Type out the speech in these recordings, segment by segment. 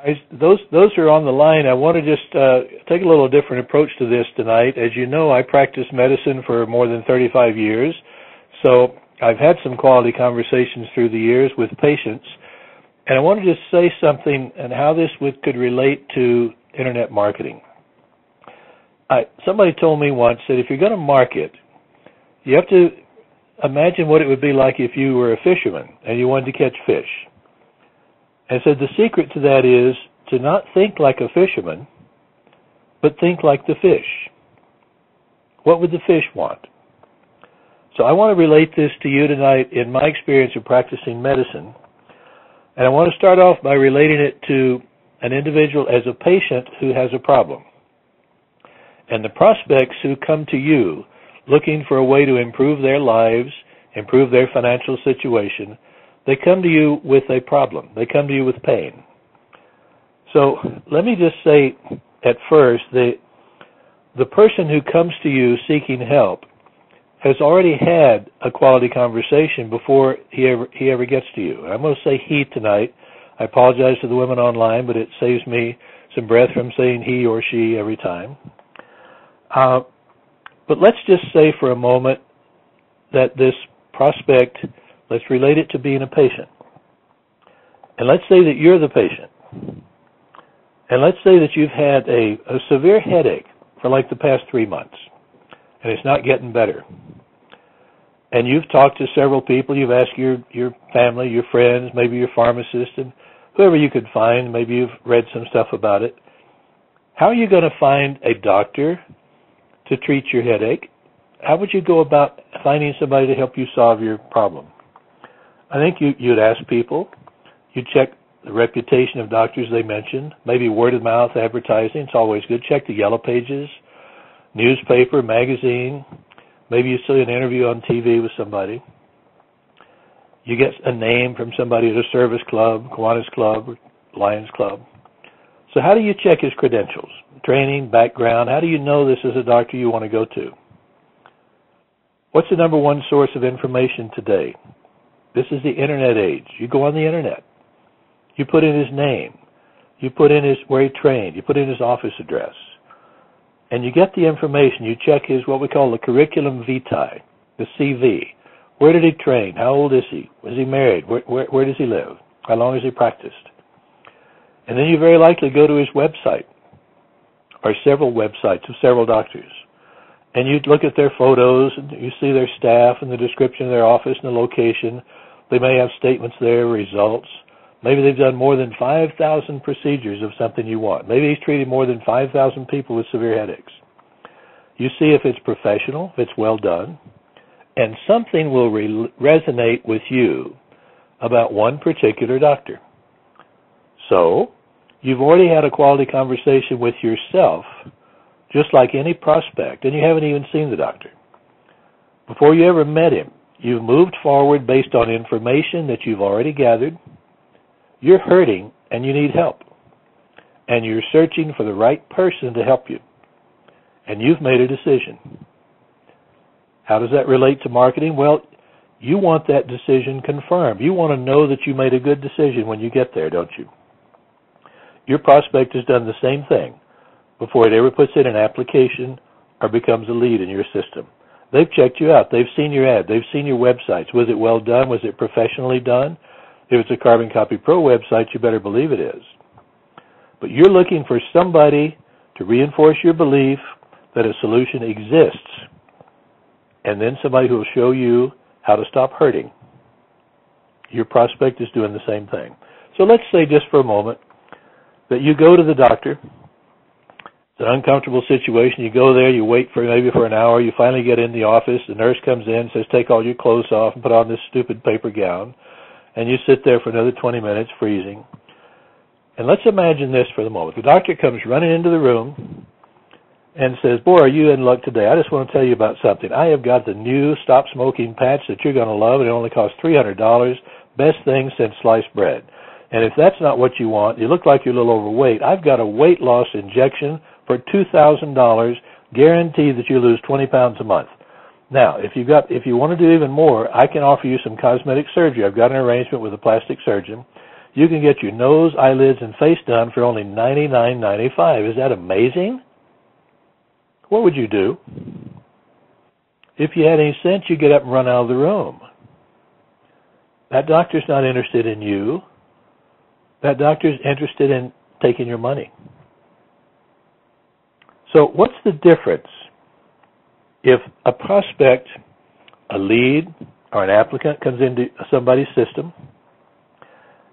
Guys, those are on the line. I want to just take a little different approach to this tonight. As you know, I practiced medicine for more than 35 years, so I've had some quality conversations through the years with patients, and I want to just say something and how this could relate to internet marketing. Somebody told me once that if you're going to market, you have to imagine what it would be like if you were a fisherman and you wanted to catch fish. And so the secret to that is to not think like a fisherman, but think like the fish. What would the fish want? So I want to relate this to you tonight in my experience of practicing medicine. And I want to start off by relating it to an individual as a patient who has a problem. And the prospects who come to you looking for a way to improve their lives, improve their financial situation, they come to you with a problem. They come to you with pain. So let me just say at first, the person who comes to you seeking help has already had a quality conversation before he ever gets to you. I'm going to say he tonight. I apologize to the women online, but it saves me some breath from saying he or she every time. But let's just say for a moment that this prospect, let's relate it to being a patient. And let's say that you're the patient. And let's say that you've had a severe headache for like the past 3 months, and it's not getting better. And you've talked to several people. You've asked your family, your friends, maybe your pharmacist, and whoever you could find. Maybe you've read some stuff about it. How are you going to find a doctor to treat your headache? How would you go about finding somebody to help you solve your problem? I think you'd ask people. You'd check the reputation of doctors they mentioned, maybe word-of-mouth advertising. It's always good. Check the yellow pages, newspaper, magazine. Maybe you see an interview on TV with somebody. You get a name from somebody at a service club, Kiwanis Club, or Lions Club. So how do you check his credentials? Training, background. How do you know this is a doctor you want to go to? What's the number one source of information today? This is the internet age. You go on the internet. You put in his name. You put in where he trained. You put in his office address. And you get the information. You check his, what we call the curriculum vitae, the CV. Where did he train? How old is he? Was he married? Where does he live? How long has he practiced? And then you very likely go to his website, or several websites of several doctors. And you look at their photos, and you see their staff and the description of their office and the location. They may have statements there, results. Maybe they've done more than 5,000 procedures of something you want. Maybe he's treated more than 5,000 people with severe headaches. You see if it's professional, if it's well done, and something will resonate with you about one particular doctor. So, you've already had a quality conversation with yourself, just like any prospect, and you haven't even seen the doctor. Before you ever met him, you've moved forward based on information that you've already gathered. You're hurting and you need help. And you're searching for the right person to help you. And you've made a decision. How does that relate to marketing? Well, you want that decision confirmed. You want to know that you made a good decision when you get there, don't you? Your prospect has done the same thing before it ever puts in an application or becomes a lead in your system. They've checked you out. They've seen your ad. They've seen your websites. Was it well done? Was it professionally done? If it's a Carbon Copy Pro website, you better believe it is. But you're looking for somebody to reinforce your belief that a solution exists, and then somebody who will show you how to stop hurting. Your prospect is doing the same thing. So let's say just for a moment that you go to the doctor. It's an uncomfortable situation. You go there, you wait for maybe for an hour, you finally get in the office, the nurse comes in, says take all your clothes off and put on this stupid paper gown, and you sit there for another 20 minutes freezing. And let's imagine this for the moment. The doctor comes running into the room and says, boy, are you in luck today. I just want to tell you about something. I have got the new stop smoking patch that you're going to love. It only costs $300. Best thing since sliced bread. And if that's not what you want, you look like you're a little overweight, I've got a weight loss injection for $2,000, guaranteed that you lose 20 pounds a month. Now, if you want to do even more, I can offer you some cosmetic surgery. I've got an arrangement with a plastic surgeon. You can get your nose, eyelids, and face done for only $99.95. Is that amazing? What would you do? If you had any sense, you'd get up and run out of the room. That doctor's not interested in you. That doctor's interested in taking your money. So what's the difference if a prospect, a lead, or an applicant comes into somebody's system,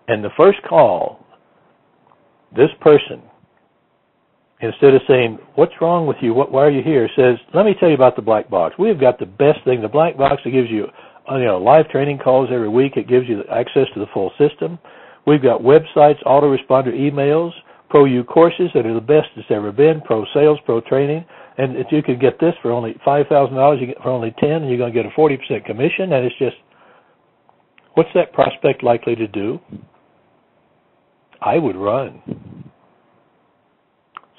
and the first call, this person, instead of saying, what's wrong with you, why are you here, says, let me tell you about the black box. We've got the best thing, the black box. That gives you live training calls every week. It gives you access to the full system. We've got websites, autoresponder emails, Pro-U courses that are the best it's ever been, pro sales, pro training. And if you can get this for only $5,000, you get for only $10,000, and you're going to get a 40% commission. And it's just, what's that prospect likely to do? I would run.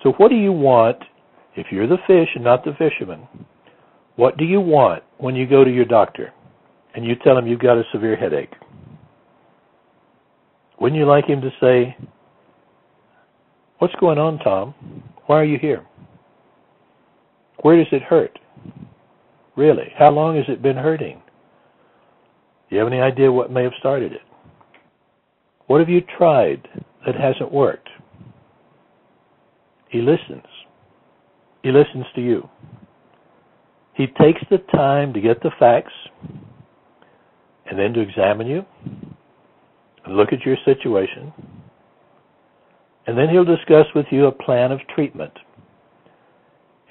So what do you want if you're the fish and not the fisherman? What do you want when you go to your doctor and you tell him you've got a severe headache? Wouldn't you like him to say, what's going on, Tom? Why are you here? Where does it hurt? Really? How long has it been hurting? Do you have any idea what may have started it? What have you tried that hasn't worked? He listens. He listens to you. He takes the time to get the facts and then to examine you and look at your situation. And then he'll discuss with you a plan of treatment.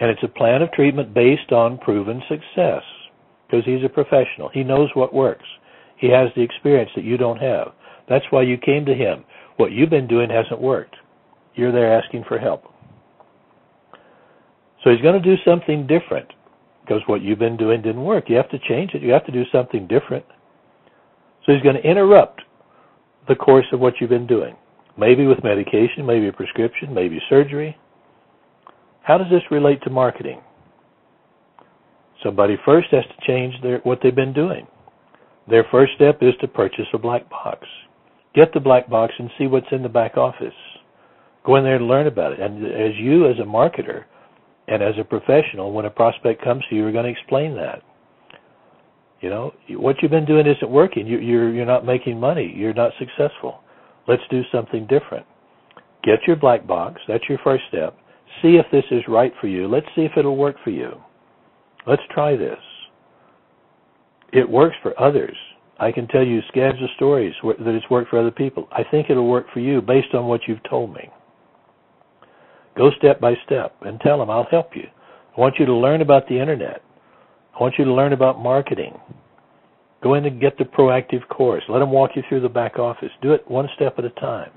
And it's a plan of treatment based on proven success because he's a professional. He knows what works. He has the experience that you don't have. That's why you came to him. What you've been doing hasn't worked. You're there asking for help. So he's going to do something different because what you've been doing didn't work. You have to change it. You have to do something different. So he's going to interrupt the course of what you've been doing. Maybe with medication, maybe a prescription, maybe surgery. How does this relate to marketing? Somebody first has to change what they've been doing. Their first step is to purchase a black box. Get the black box and see what's in the back office. Go in there and learn about it. And as you, as a marketer and as a professional, when a prospect comes to you, you're going to explain that. You know, what you've been doing isn't working. You're not making money. You're not successful. Let's do something different. Get your black box. That's your first step. See if this is right for you. Let's see if it'll work for you. Let's try this. It works for others. I can tell you scabs of stories that it's worked for other people. I think it'll work for you based on what you've told me. Go step by step and tell them, I'll help you. I want you to learn about the internet. I want you to learn about marketing. Go in and get the proactive course. Let them walk you through the back office. Do it one step at a time.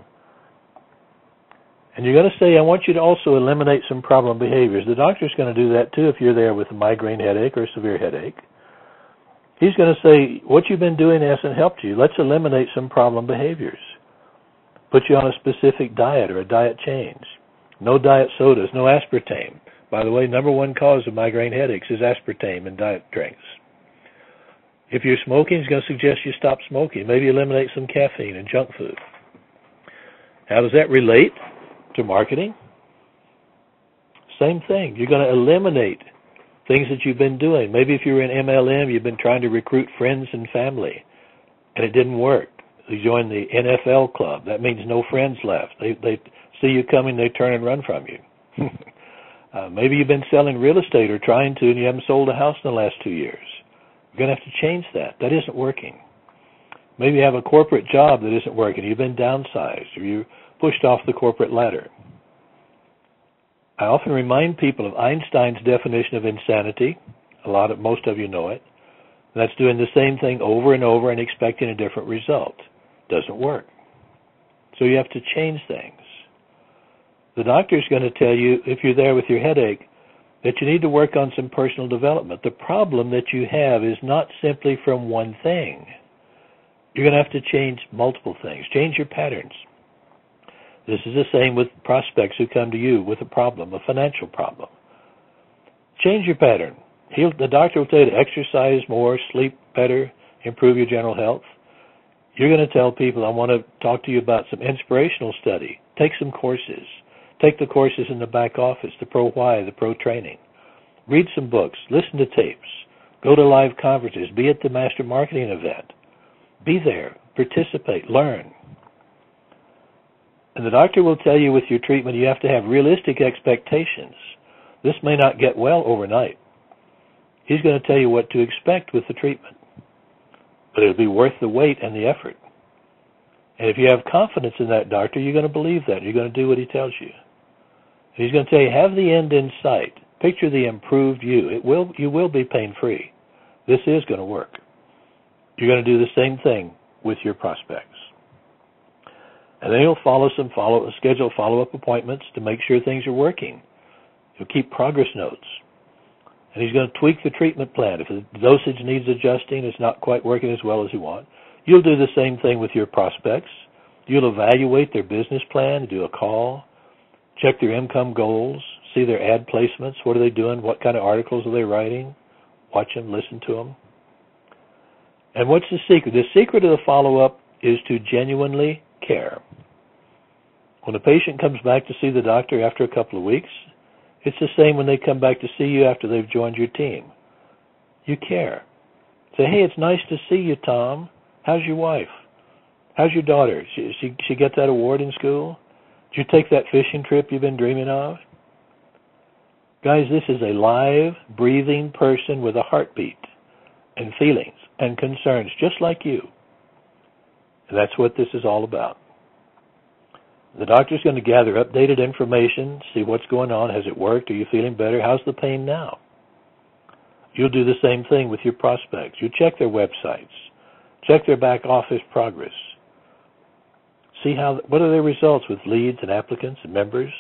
And you're going to say, I want you to also eliminate some problem behaviors. The doctor's going to do that too if you're there with a migraine headache or a severe headache. He's going to say, what you've been doing hasn't helped you. Let's eliminate some problem behaviors. Put you on a specific diet or a diet change. No diet sodas, no aspartame. By the way, number one cause of migraine headaches is aspartame in diet drinks. If you're smoking, he's going to suggest you stop smoking. Maybe eliminate some caffeine and junk food. How does that relate to marketing? Same thing. You're going to eliminate things that you've been doing. Maybe if you were in MLM, you've been trying to recruit friends and family, and it didn't work. You joined the NFL club. That means no friends left. They see you coming, they turn and run from you. Maybe you've been selling real estate or trying to, and you haven't sold a house in the last 2 years. You're going to have to change that. That isn't working. Maybe you have a corporate job that isn't working. You've been downsized, or you pushed off the corporate ladder. I often remind people of Einstein's definition of insanity. Most of you know it. And that's doing the same thing over and over and expecting a different result. Doesn't work. So you have to change things. The doctor's going to tell you, if you're there with your headache, that you need to work on some personal development. The problem that you have is not simply from one thing. You're going to have to change multiple things. Change your patterns. This is the same with prospects who come to you with a problem, a financial problem. Change your pattern. The doctor will tell you to exercise more, sleep better, improve your general health. You're going to tell people, I want to talk to you about some inspirational study. Take some courses. Take the courses in the back office, the Pro Why, the Pro Training. Read some books. Listen to tapes. Go to live conferences. Be at the Master Marketing event. Be there. Participate. Learn. And the doctor will tell you with your treatment you have to have realistic expectations. This may not get well overnight. He's going to tell you what to expect with the treatment. But it'll be worth the wait and the effort. And if you have confidence in that doctor, you're going to believe that. You're going to do what he tells you. And he's going to tell you, have the end in sight. Picture the improved you. You will be pain-free. This is going to work. You're going to do the same thing with your prospects. And then he'll schedule follow-up appointments to make sure things are working. He'll keep progress notes. And he's going to tweak the treatment plan. If the dosage needs adjusting, it's not quite working as well as you want, you'll do the same thing with your prospects. You'll evaluate their business plan, do a call, check their income goals, see their ad placements, what are they doing, what kind of articles are they writing, watch them, listen to them. And what's the secret? The secret of the follow-up is to genuinely care. When a patient comes back to see the doctor after a couple of weeks, it's the same when they come back to see you after they've joined your team. You care. Say, hey, it's nice to see you, Tom. How's your wife? How's your daughter? She get that award in school? Did you take that fishing trip you've been dreaming of? Guys, this is a live, breathing person with a heartbeat and feelings and concerns just like you. And that's what this is all about. The doctor's going to gather updated information, see what's going on. Has it worked? Are you feeling better? How's the pain now? You'll do the same thing with your prospects. You check their websites. Check their back office progress. See what are their results with leads and applicants and members?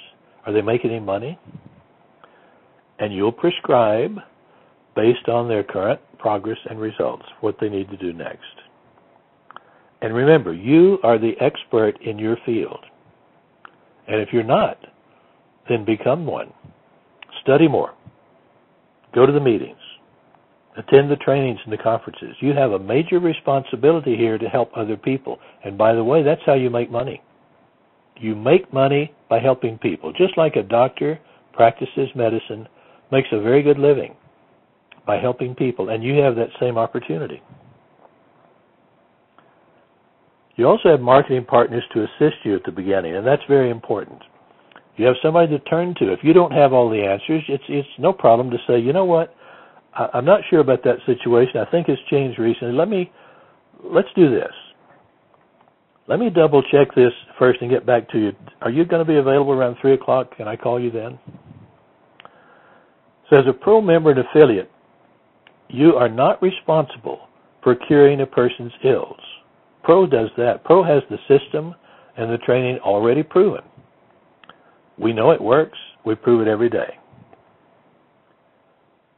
Are they making any money? And you'll prescribe based on their current progress and results what they need to do next. And remember, you are the expert in your field. And if you're not, then become one. Study more. Go to the meetings. Attend the trainings and the conferences. You have a major responsibility here to help other people. And by the way, that's how you make money. You make money by helping people. Just like a doctor practices medicine, makes a very good living by helping people. And you have that same opportunity. You also have marketing partners to assist you at the beginning, and that's very important. You have somebody to turn to. If you don't have all the answers, it's no problem to say, you know what, I'm not sure about that situation. I think it's changed recently. Let's do this. Let me double check this first and get back to you. Are you going to be available around 3 o'clock? Can I call you then? So as a Pro member and affiliate, you are not responsible for curing a person's ills. Pro does that. Pro has the system and the training already proven. We know it works. We prove it every day.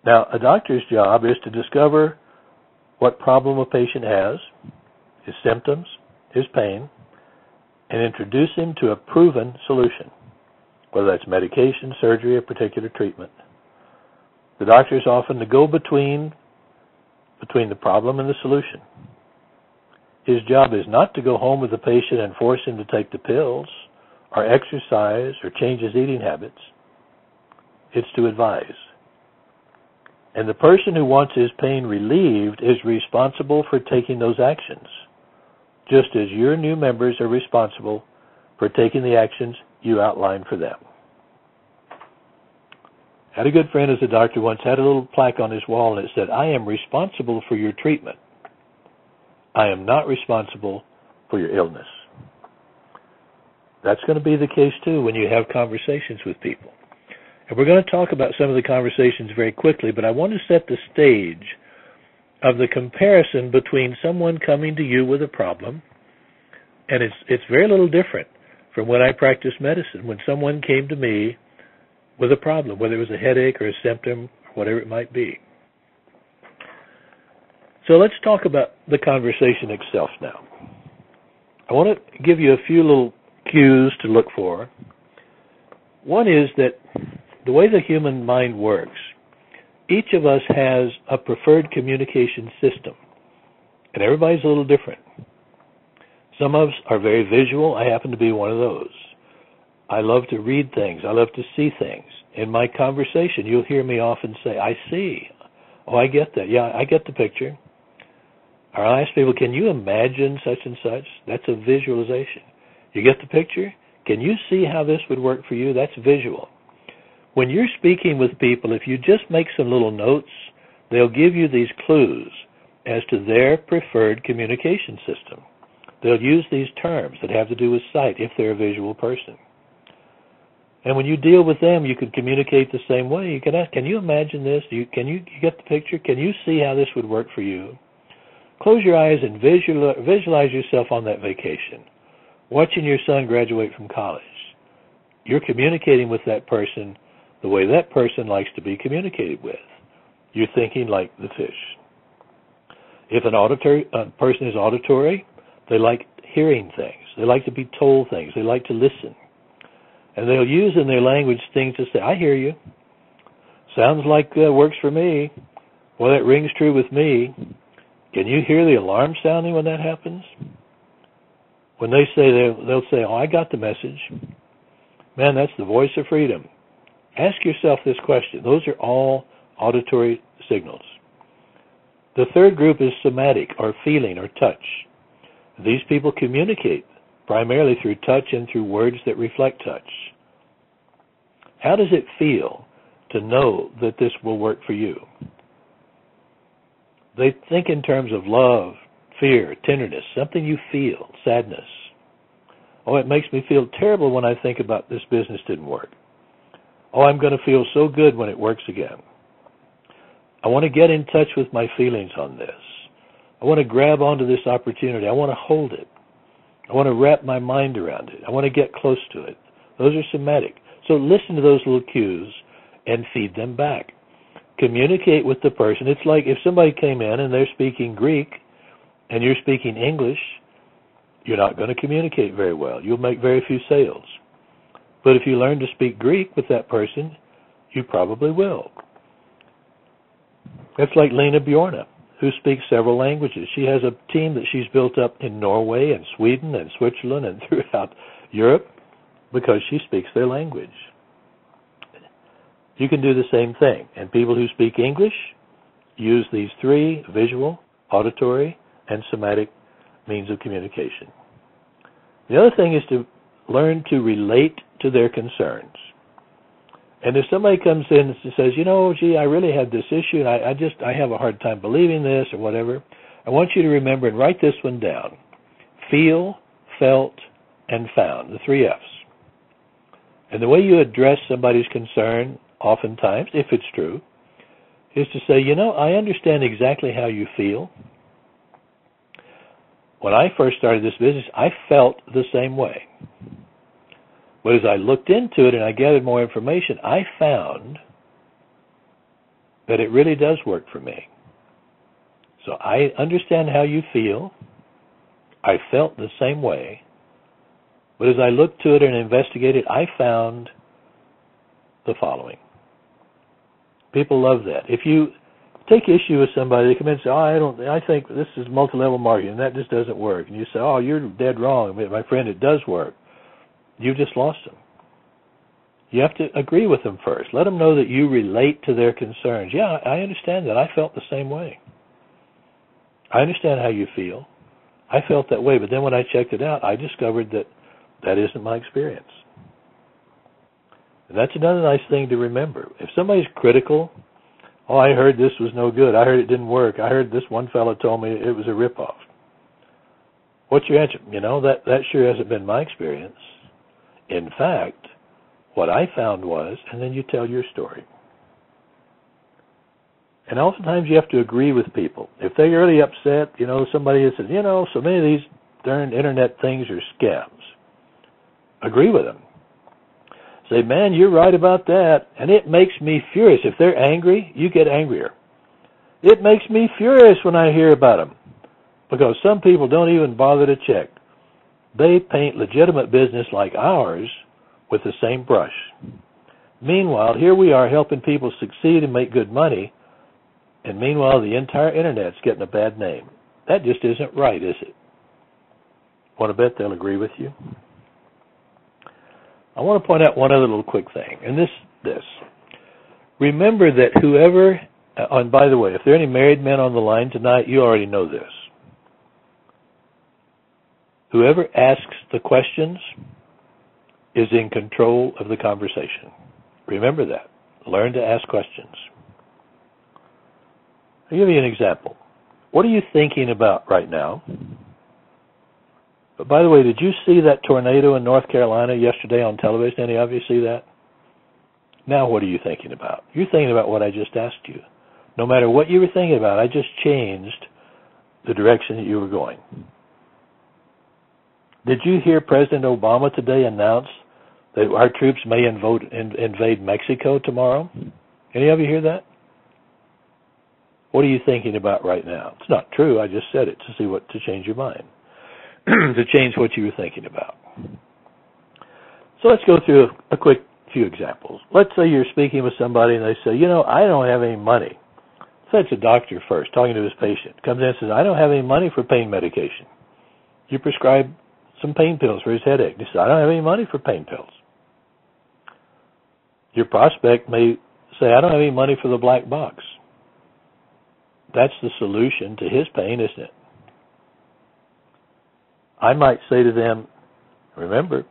Now, a doctor's job is to discover what problem a patient has, his symptoms, his pain, and introduce him to a proven solution, whether that's medication, surgery, or particular treatment. The doctor is often the go-between between the problem and the solution. His job is not to go home with the patient and force him to take the pills or exercise or change his eating habits. It's to advise. And the person who wants his pain relieved is responsible for taking those actions, just as your new members are responsible for taking the actions you outlined for them. I had a good friend as a doctor once had a little plaque on his wall and it said, I am responsible for your treatment. I am not responsible for your illness. That's going to be the case, too, when you have conversations with people. And we're going to talk about some of the conversations very quickly, but I want to set the stage of the comparison between someone coming to you with a problem, and it's very little different from when I practiced medicine, when someone came to me with a problem, whether it was a headache or a symptom or whatever it might be. So let's talk about the conversation itself now. I want to give you a few little cues to look for. One is that the way the human mind works, each of us has a preferred communication system, and everybody's a little different. Some of us are very visual. I happen to be one of those. I love to read things. I love to see things. In my conversation, you'll hear me often say, I see. Oh, I get that. Yeah, I get the picture. Or I'll ask people, can you imagine such and such? That's a visualization. You get the picture? Can you see how this would work for you? That's visual. When you're speaking with people, if you just make some little notes, they'll give you these clues as to their preferred communication system. They'll use these terms that have to do with sight if they're a visual person. And when you deal with them, you can communicate the same way. You can ask, can you imagine this? You get the picture? Can you see how this would work for you? Close your eyes and visualize yourself on that vacation, watching your son graduate from college. You're communicating with that person the way that person likes to be communicated with. You're thinking like the fish. If a person is auditory, they like hearing things. They like to be told things. They like to listen. And they'll use in their language things to say, I hear you. Sounds like works for me. Well, that rings true with me. Can you hear the alarm sounding when that happens? When they say, they'll say, oh, I got the message. Man, that's the voice of freedom. Ask yourself this question. Those are all auditory signals. The third group is somatic, or feeling, or touch. These people communicate primarily through touch and through words that reflect touch. How does it feel to know that this will work for you? They think in terms of love, fear, tenderness, something you feel, sadness. Oh, it makes me feel terrible when I think about this business didn't work. Oh, I'm going to feel so good when it works again. I want to get in touch with my feelings on this. I want to grab onto this opportunity. I want to hold it. I want to wrap my mind around it. I want to get close to it. Those are somatic. So listen to those little cues and feed them back. Communicate with the person. It's like if somebody came in and they're speaking Greek and you're speaking English, you're not going to communicate very well. You'll make very few sales. But if you learn to speak Greek with that person, you probably will. That's like Lena Bjorna, who speaks several languages. She has a team that she's built up in Norway and Sweden and Switzerland and throughout Europe because she speaks their language. You can do the same thing. And people who speak English use these three: visual, auditory, and somatic means of communication. The other thing is to learn to relate to their concerns. And if somebody comes in and says, you know, gee, I really had this issue, and I have a hard time believing this or whatever, I want you to remember and write this one down. Feel, felt, and found, the 3 F's. And the way you address somebody's concern, oftentimes, if it's true, is to say, you know, I understand exactly how you feel. When I first started this business, I felt the same way. But as I looked into it and I gathered more information, I found that it really does work for me. So I understand how you feel. I felt the same way. But as I looked to it and investigated, I found the following. People love that. If you take issue with somebody, they come in and say, I think this is multi-level marketing, and that just doesn't work. And you say, oh, you're dead wrong. My friend, it does work. You just lost them. You have to agree with them first. Let them know that you relate to their concerns. Yeah, I understand that. I felt the same way. I understand how you feel. I felt that way, but then when I checked it out, I discovered that that isn't my experience. And that's another nice thing to remember. If somebody's critical, oh, I heard this was no good. I heard it didn't work. I heard this one fellow told me it was a ripoff. What's your answer? You know, that sure hasn't been my experience. In fact, what I found was, and then you tell your story. And oftentimes you have to agree with people. If they're really upset, you know, somebody says, you know, so many of these darn internet things are scams. Agree with them. Say, man, you're right about that, and it makes me furious. If they're angry, you get angrier. It makes me furious when I hear about them, because some people don't even bother to check. They paint legitimate business like ours with the same brush. Meanwhile, here we are helping people succeed and make good money, and meanwhile the entire Internet's getting a bad name. That just isn't right, is it? Want to bet they'll agree with you? I want to point out one other little quick thing, and this. Remember that whoever, and by the way, if there are any married men on the line tonight, you already know this. Whoever asks the questions is in control of the conversation. Remember that. Learn to ask questions. I'll give you an example. What are you thinking about right now? But by the way, did you see that tornado in North Carolina yesterday on television? Any of you see that? Now what are you thinking about? You're thinking about what I just asked you. No matter what you were thinking about, I just changed the direction that you were going. Did you hear President Obama today announce that our troops may invade Mexico tomorrow? Any of you hear that? What are you thinking about right now? It's not true. I just said it to change your mind, to change what you were thinking about. So let's go through a quick few examples. Let's say you're speaking with somebody and they say, I don't have any money. So it's a doctor first, talking to his patient. Comes in and says, I don't have any money for pain medication. You prescribe some pain pills for his headache. He says, I don't have any money for pain pills. Your prospect may say, I don't have any money for the black box. That's the solution to his pain, isn't it? I might say to them, remember,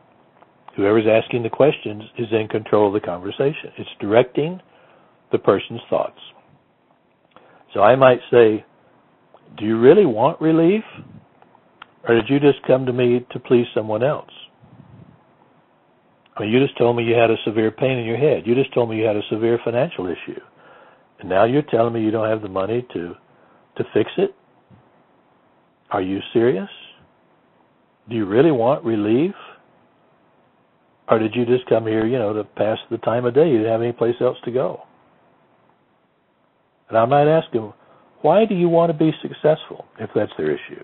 whoever's asking the questions is in control of the conversation. It's directing the person's thoughts. So I might say, do you really want relief? Or did you just come to me to please someone else? I mean, you just told me you had a severe pain in your head. You just told me you had a severe financial issue. And now you're telling me you don't have the money to fix it? Are you serious? Do you really want relief? Or did you just come here, to pass the time of day? You didn't have any place else to go. And I might ask them, why do you want to be successful, if that's their issue?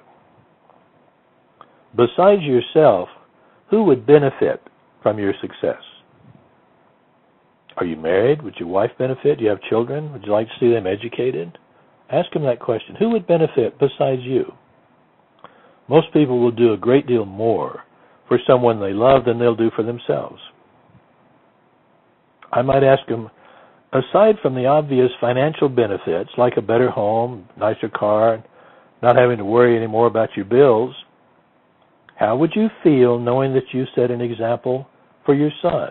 Besides yourself, who would benefit from your success? Are you married? Would your wife benefit? Do you have children? Would you like to see them educated? Ask them that question. Who would benefit besides you? Most people will do a great deal more for someone they love than they'll do for themselves. I might ask them, aside from the obvious financial benefits, like a better home, nicer car, not having to worry anymore about your bills, how would you feel knowing that you set an example for your son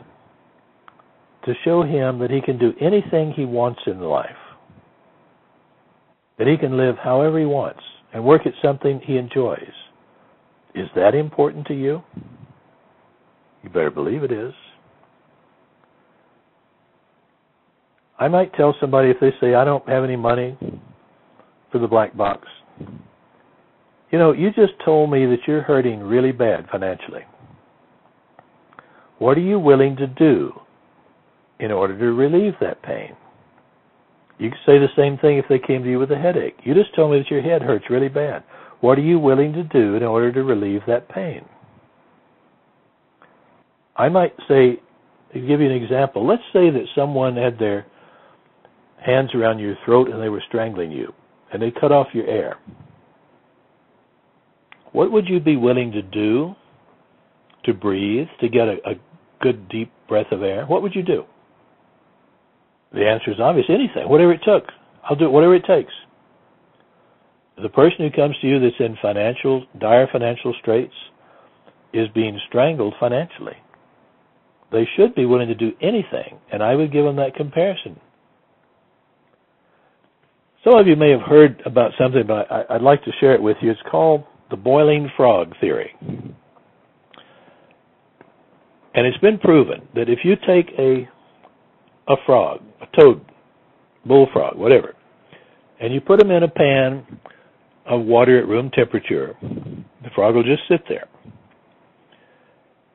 to show him that he can do anything he wants in life, that he can live however he wants and work at something he enjoys? Is that important to you? You better believe it is. I might tell somebody, if they say, I don't have any money for the black box, you just told me that you're hurting really bad financially. What are you willing to do in order to relieve that pain? You could say the same thing if they came to you with a headache. You just told me that your head hurts really bad. What are you willing to do in order to relieve that pain? I might say, to give you an example, let's say that someone had their hands around your throat and they were strangling you, and they cut off your air. What would you be willing to do to breathe, to get a good deep breath of air? What would you do? The answer is obvious. Anything, whatever it took. I'll do it, whatever it takes. The person who comes to you that's in dire financial straits is being strangled financially. They should be willing to do anything, and I would give them that comparison. Some of you may have heard about something, but I'd like to share it with you. It's called the boiling frog theory. And it's been proven that if you take a frog, a toad, bullfrog, whatever, and you put them in a pan of water at room temperature, the frog will just sit there.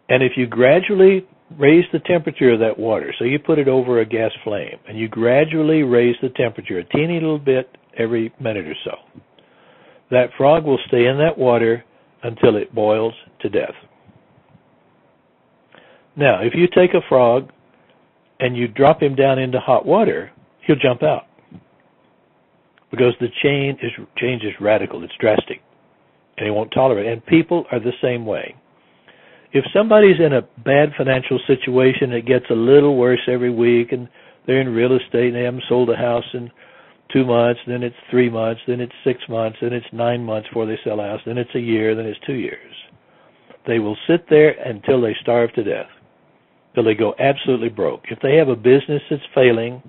And if you gradually raise the temperature of that water, so you put it over a gas flame, and you gradually raise the temperature a teeny little bit every minute or so, that frog will stay in that water until it boils to death. Now, if you take a frog and you drop him down into hot water, he'll jump out, because the change is radical, it's drastic. and he won't tolerate it. And people are the same way. If somebody's in a bad financial situation, it gets a little worse every week, and they're in real estate and they haven't sold a house in 2 months, then it's 3 months, then it's 6 months, then it's 9 months before they sell a house, then it's a year, then it's 2 years. They will sit there until they starve to death, till they go absolutely broke. If they have a business that's failing,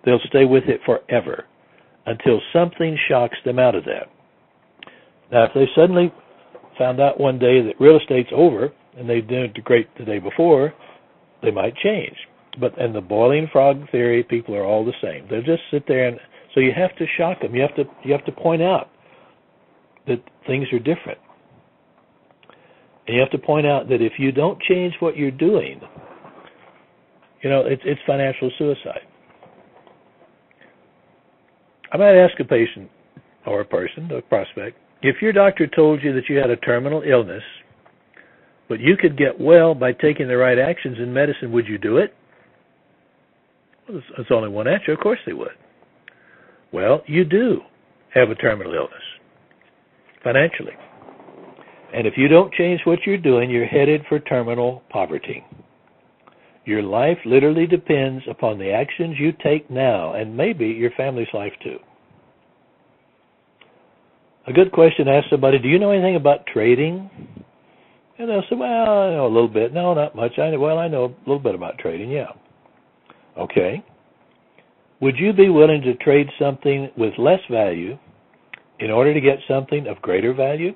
they'll stay with it forever until something shocks them out of that. Now, if they suddenly found out one day that real estate's over and they did great the day before, they might change. But in the boiling frog theory, people are all the same. They'll just sit there, and so you have to shock them. You have to point out that things are different. And you have to point out that if you don't change what you're doing, it's financial suicide. I might ask a patient or a person, a prospect, if your doctor told you that you had a terminal illness, but you could get well by taking the right actions in medicine, would you do it? Well, there's only one answer. Of course they would. Well, you do have a terminal illness, financially. And if you don't change what you're doing, you're headed for terminal poverty. Your life literally depends upon the actions you take now, and maybe your family's life too. A good question to ask somebody, do you know anything about trading? And they'll say, well, I know a little bit. No, not much. I know a little bit about trading, yeah. Okay. Would you be willing to trade something with less value in order to get something of greater value?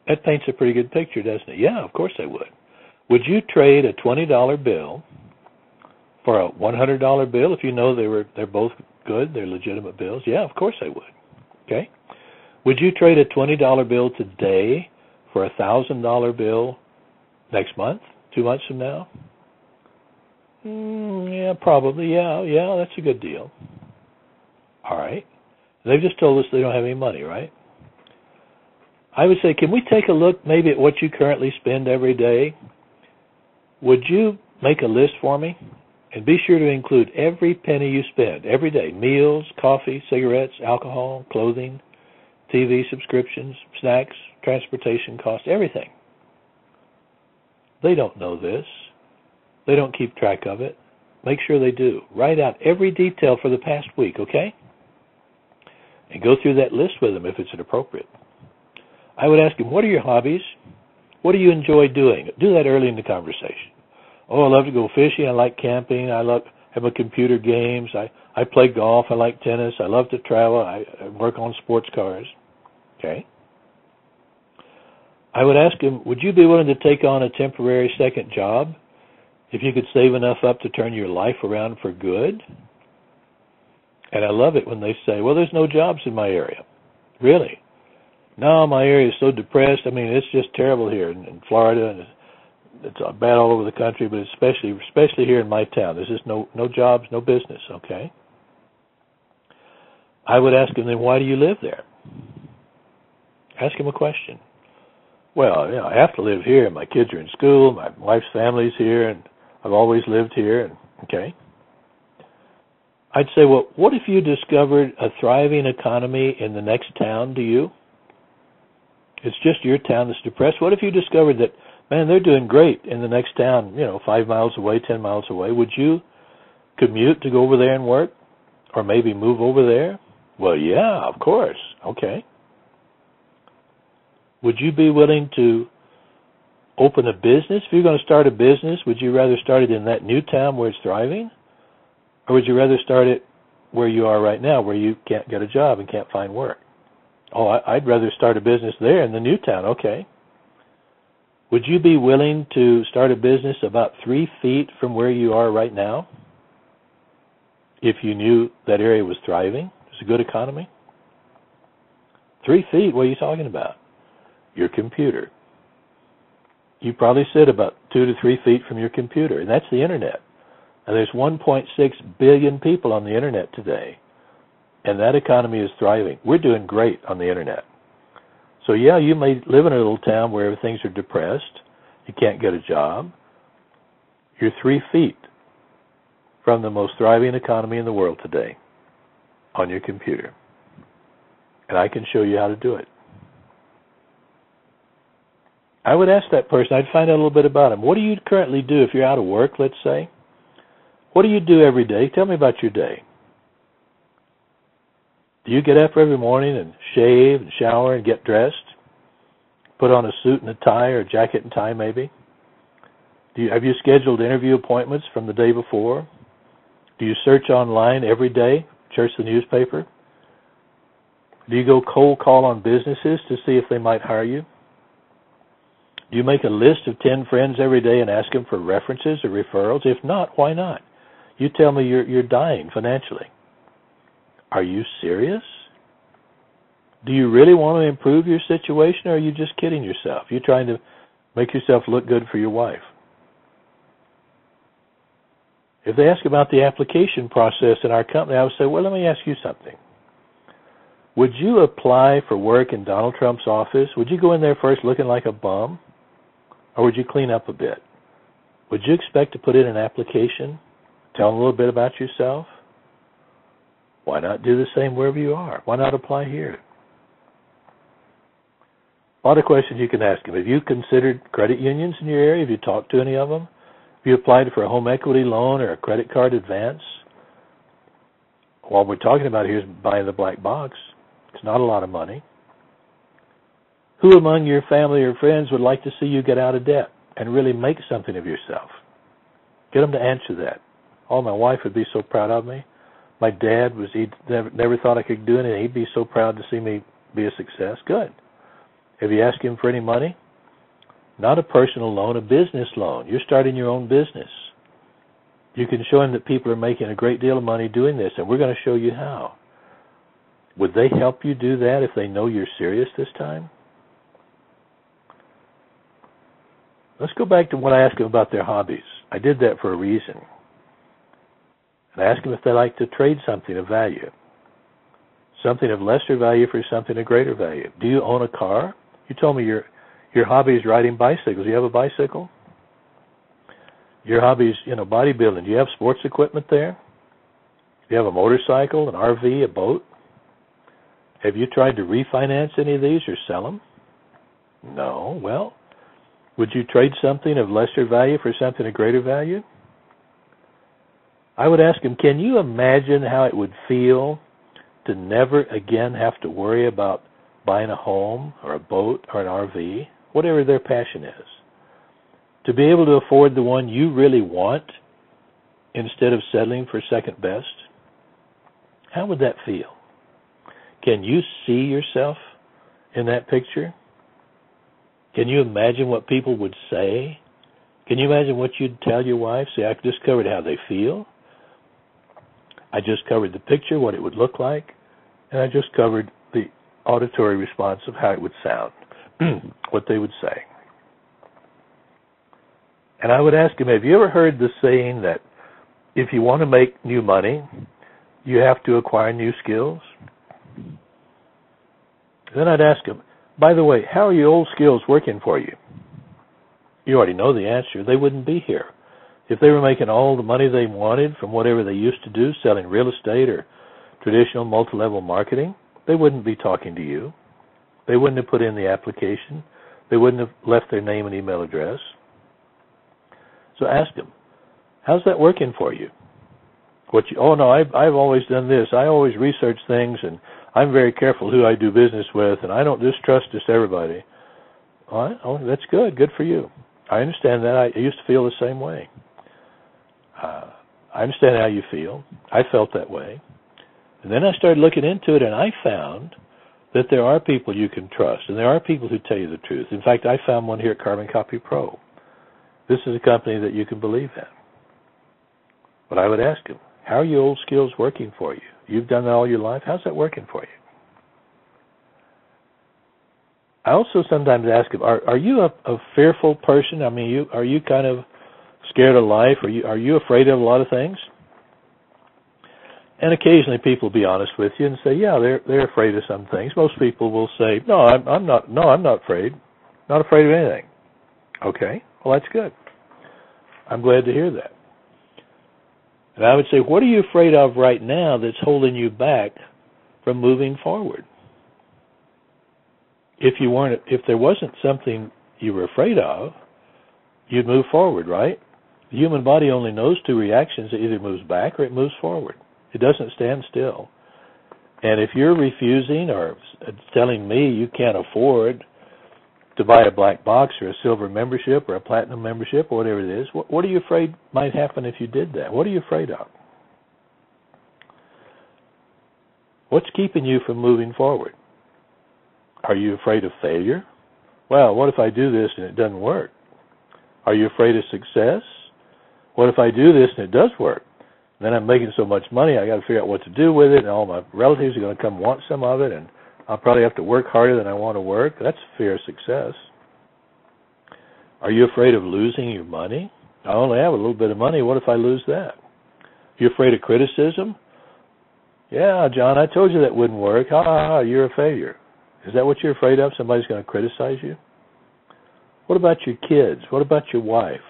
That paints a pretty good picture, doesn't it? Yeah, of course I would. Would you trade a $20 bill for a $100 bill if you know they're both good, they're legitimate bills? Yeah, of course I would. Okay. Would you trade a $20 bill today for a $1,000 bill next month, 2 months from now? Yeah, probably. Yeah, that's a good deal. All right. They've just told us they don't have any money, right? I would say, can we take a look maybe at what you currently spend every day? Would you make a list for me? And be sure to include every penny you spend every day. Meals, coffee, cigarettes, alcohol, clothing, TV subscriptions, snacks, transportation costs, everything. They don't know this. They don't keep track of it. Make sure they do. Write out every detail for the past week, okay? And go through that list with them if it's appropriate. I would ask them, what are your hobbies? What do you enjoy doing? Do that early in the conversation. Oh, I love to go fishing. I like camping. I have a computer games. I play golf. I like tennis. I love to travel. I work on sports cars. Okay. I would ask him, would you be willing to take on a temporary second job if you could save enough up to turn your life around for good? And I love it when they say, well, there's no jobs in my area. Really? No, my area is so depressed. I mean, it's just terrible here in Florida, and it's bad all over the country, but especially here in my town. There's just no jobs, no business, okay? I would ask him, then why do you live there? Ask him a question. Well, I have to live here. My kids are in school. My wife's family's here, and I've always lived here. And okay. I'd say, well, what if you discovered a thriving economy in the next town to you? It's just your town that's depressed. What if you discovered that, man, they're doing great in the next town, 5 miles away, 10 miles away? Would you commute to go over there and work? Or maybe move over there? Well, yeah, of course. Okay. Would you be willing to open a business? If you're going to start a business, would you rather start it in that new town where it's thriving? Or would you rather start it where you are right now, where you can't get a job and can't find work? Oh, I'd rather start a business there in the new town. Okay. Would you be willing to start a business about 3 feet from where you are right now if you knew that area was thriving? It's a good economy? 3 feet? What are you talking about? Your computer. You probably sit about 2 to 3 feet from your computer, and that's the internet. And there's 1.6 billion people on the internet today, and that economy is thriving. We're doing great on the internet. So yeah, you may live in a little town where things are depressed, you can't get a job. You're 3 feet from the most thriving economy in the world today on your computer. And I can show you how to do it. I would ask that person, I'd find out a little bit about them. What do you currently do if you're out of work, let's say? What do you do every day? Tell me about your day. Do you get up every morning and shave and shower and get dressed? Put on a suit and a tie or a jacket and tie maybe? Have you scheduled interview appointments from the day before? Do you search online every day, search the newspaper? Do you go cold call on businesses to see if they might hire you? Do you make a list of 10 friends every day and ask them for references or referrals? If not, why not? You tell me you're dying financially. Are you serious? Do you really want to improve your situation, or are you just kidding yourself? You're trying to make yourself look good for your wife. If they ask about the application process in our company, I would say, well, let me ask you something. Would you apply for work in Donald Trump's office? Would you go in there first looking like a bum? Or would you clean up a bit? Would you expect to put in an application? Tell them a little bit about yourself? Why not do the same wherever you are? Why not apply here? A lot of questions you can ask them. Have you considered credit unions in your area? Have you talked to any of them? Have you applied for a home equity loan or a credit card advance? What we're talking about here is buying the black box. It's not a lot of money. Who among your family or friends would like to see you get out of debt and really make something of yourself? Get them to answer that. Oh, my wife would be so proud of me. My dad he never thought I could do anything. He'd be so proud to see me be a success. Good. Have you asked him for any money? Not a personal loan, a business loan. You're starting your own business. You can show him that people are making a great deal of money doing this, and we're going to show you how. Would they help you do that if they know you're serious this time? Let's go back to what I asked them about their hobbies. I did that for a reason. And I asked them if they like to trade something of value. Something of lesser value for something of greater value. Do you own a car? You told me your hobby is riding bicycles. Do you have a bicycle? Your hobby is, bodybuilding. Do you have sports equipment there? Do you have a motorcycle, an RV, a boat? Have you tried to refinance any of these or sell them? No. Well, would you trade something of lesser value for something of greater value? I would ask him, can you imagine how it would feel to never again have to worry about buying a home or a boat or an RV, whatever their passion is? To be able to afford the one you really want instead of settling for second best? How would that feel? Can you see yourself in that picture? Can you imagine what people would say? Can you imagine what you'd tell your wife? See, I just covered how they feel. I just covered the picture, what it would look like, and I just covered the auditory response of how it would sound, what they would say. And I would ask him, have you ever heard the saying that if you want to make new money, you have to acquire new skills? Then I'd ask him, by the way, how are your old skills working for you? You already know the answer. They wouldn't be here. If they were making all the money they wanted from whatever they used to do, selling real estate or traditional multi-level marketing, they wouldn't be talking to you. They wouldn't have put in the application. They wouldn't have left their name and email address. So ask them, how's that working for you? I've always done this. I always research things, and I'm very careful who I do business with, and I don't just trust just everybody. Oh, that's good. Good for you. I understand that. I used to feel the same way. I understand how you feel. I felt that way. And then I started looking into it, and I found that there are people you can trust, and there are people who tell you the truth. In fact, I found one here at Carbon Copy Pro. This is a company that you can believe in. But I would ask them, how are your old skills working for you? You've done that all your life. How's that working for you? I also sometimes ask them, are you a fearful person? I mean, are you kind of scared of life? Are you afraid of a lot of things? And occasionally people will be honest with you and say, yeah, they're afraid of some things. Most people will say, no, I'm not afraid. Not afraid of anything. Okay, well, that's good. I'm glad to hear that. And I would say, what are you afraid of right now that's holding you back from moving forward? If there wasn't something you were afraid of, you'd move forward, right? The human body only knows two reactions. It either moves back or it moves forward. It doesn't stand still. And if you're refusing or telling me you can't afford to buy a black box or a silver membership or a platinum membership or whatever it is, what are you afraid might happen if you did that? What are you afraid of? What's keeping you from moving forward? Are you afraid of failure? Well, what if I do this and it doesn't work? Are you afraid of success? What if I do this and it does work? Then I'm making so much money, I got to figure out what to do with it, and all my relatives are going to come want some of it, and I'll probably have to work harder than I want to work. That's fear of success. Are you afraid of losing your money? I only have a little bit of money. What if I lose that? You afraid of criticism? Yeah, John, I told you that wouldn't work. You're a failure. Is that what you're afraid of? Somebody's going to criticize you? What about your kids? What about your wife?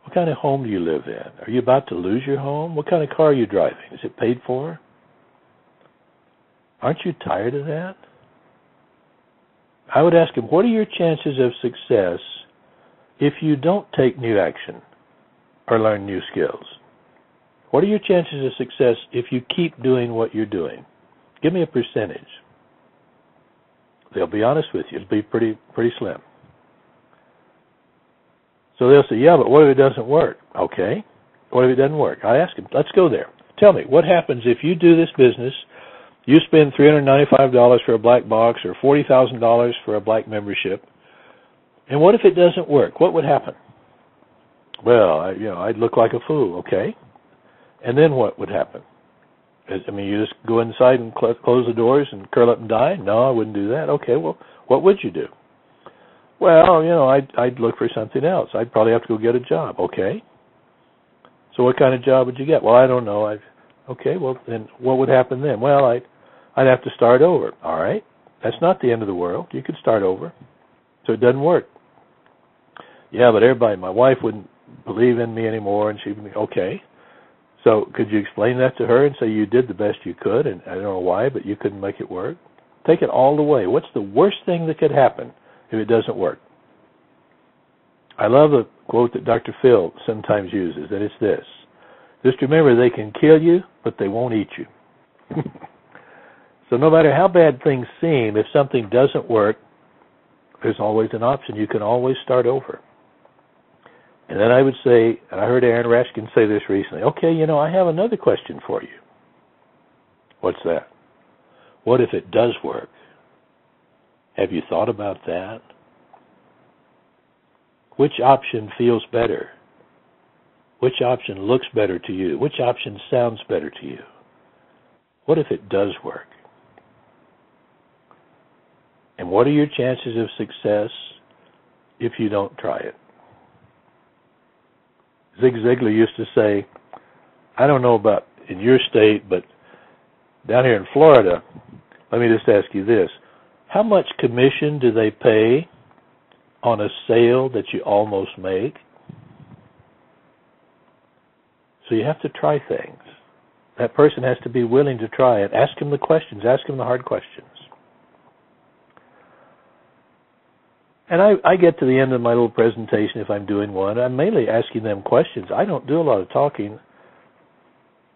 What kind of home do you live in? Are you about to lose your home? What kind of car are you driving? Is it paid for? Aren't you tired of that? I would ask him, what are your chances of success if you don't take new action or learn new skills? What are your chances of success if you keep doing what you're doing? Give me a percentage. They'll be honest with you. It'll be pretty slim. So they'll say, yeah, but what if it doesn't work? Okay. What if it doesn't work? I ask them, let's go there. Tell me, what happens if you do this business, you spend $395 for a black box or $40,000 for a black membership, and what if it doesn't work? What would happen? Well, I'd look like a fool, okay. And then what would happen? I mean, you just go inside and close the doors and curl up and die? No, I wouldn't do that. Okay, well, what would you do? Well, I'd look for something else. I'd probably have to go get a job. Okay. So what kind of job would you get? Well, I don't know. Okay, well, then what would happen then? Well, I'd have to start over. All right. That's not the end of the world. You could start over. So it doesn't work. Yeah, but my wife wouldn't believe in me anymore, and she'd be, okay. So could you explain that to her and say you did the best you could, and I don't know why, but you couldn't make it work? Take it all the way. What's the worst thing that could happen if it doesn't work? I love a quote that Dr. Phil sometimes uses, and it's this. Just remember, they can kill you, but they won't eat you. So no matter how bad things seem, if something doesn't work, there's always an option. You can always start over. And then I would say, and I heard Aaron Rashkin say this recently, okay, I have another question for you. What's that? What if it does work? Have you thought about that? Which option feels better? Which option looks better to you? Which option sounds better to you? What if it does work? And what are your chances of success if you don't try it? Zig Ziglar used to say, I don't know about in your state, but down here in Florida, let me just ask you this. How much commission do they pay on a sale that you almost make? So you have to try things. That person has to be willing to try it. Ask them the questions. Ask them the hard questions. And I get to the end of my little presentation, if I'm doing one, I'm mainly asking them questions. I don't do a lot of talking.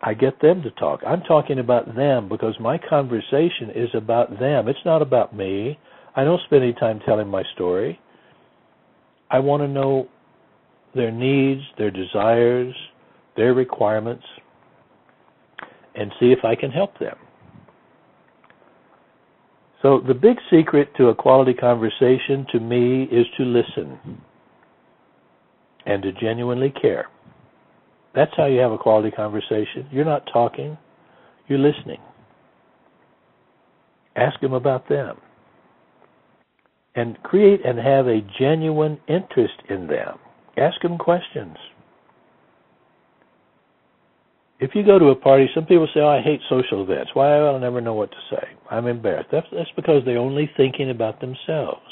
I get them to talk. I'm talking about them because my conversation is about them. It's not about me. I don't spend any time telling my story. I want to know their needs, their desires, their requirements, and see if I can help them. So the big secret to a quality conversation to me is to listen and to genuinely care. That's how you have a quality conversation. You're not talking, you're listening. Ask them about them. And create and have a genuine interest in them. Ask them questions. If you go to a party, some people say, I hate social events. Why? I'll never know what to say. I'm embarrassed. That's because they're only thinking about themselves.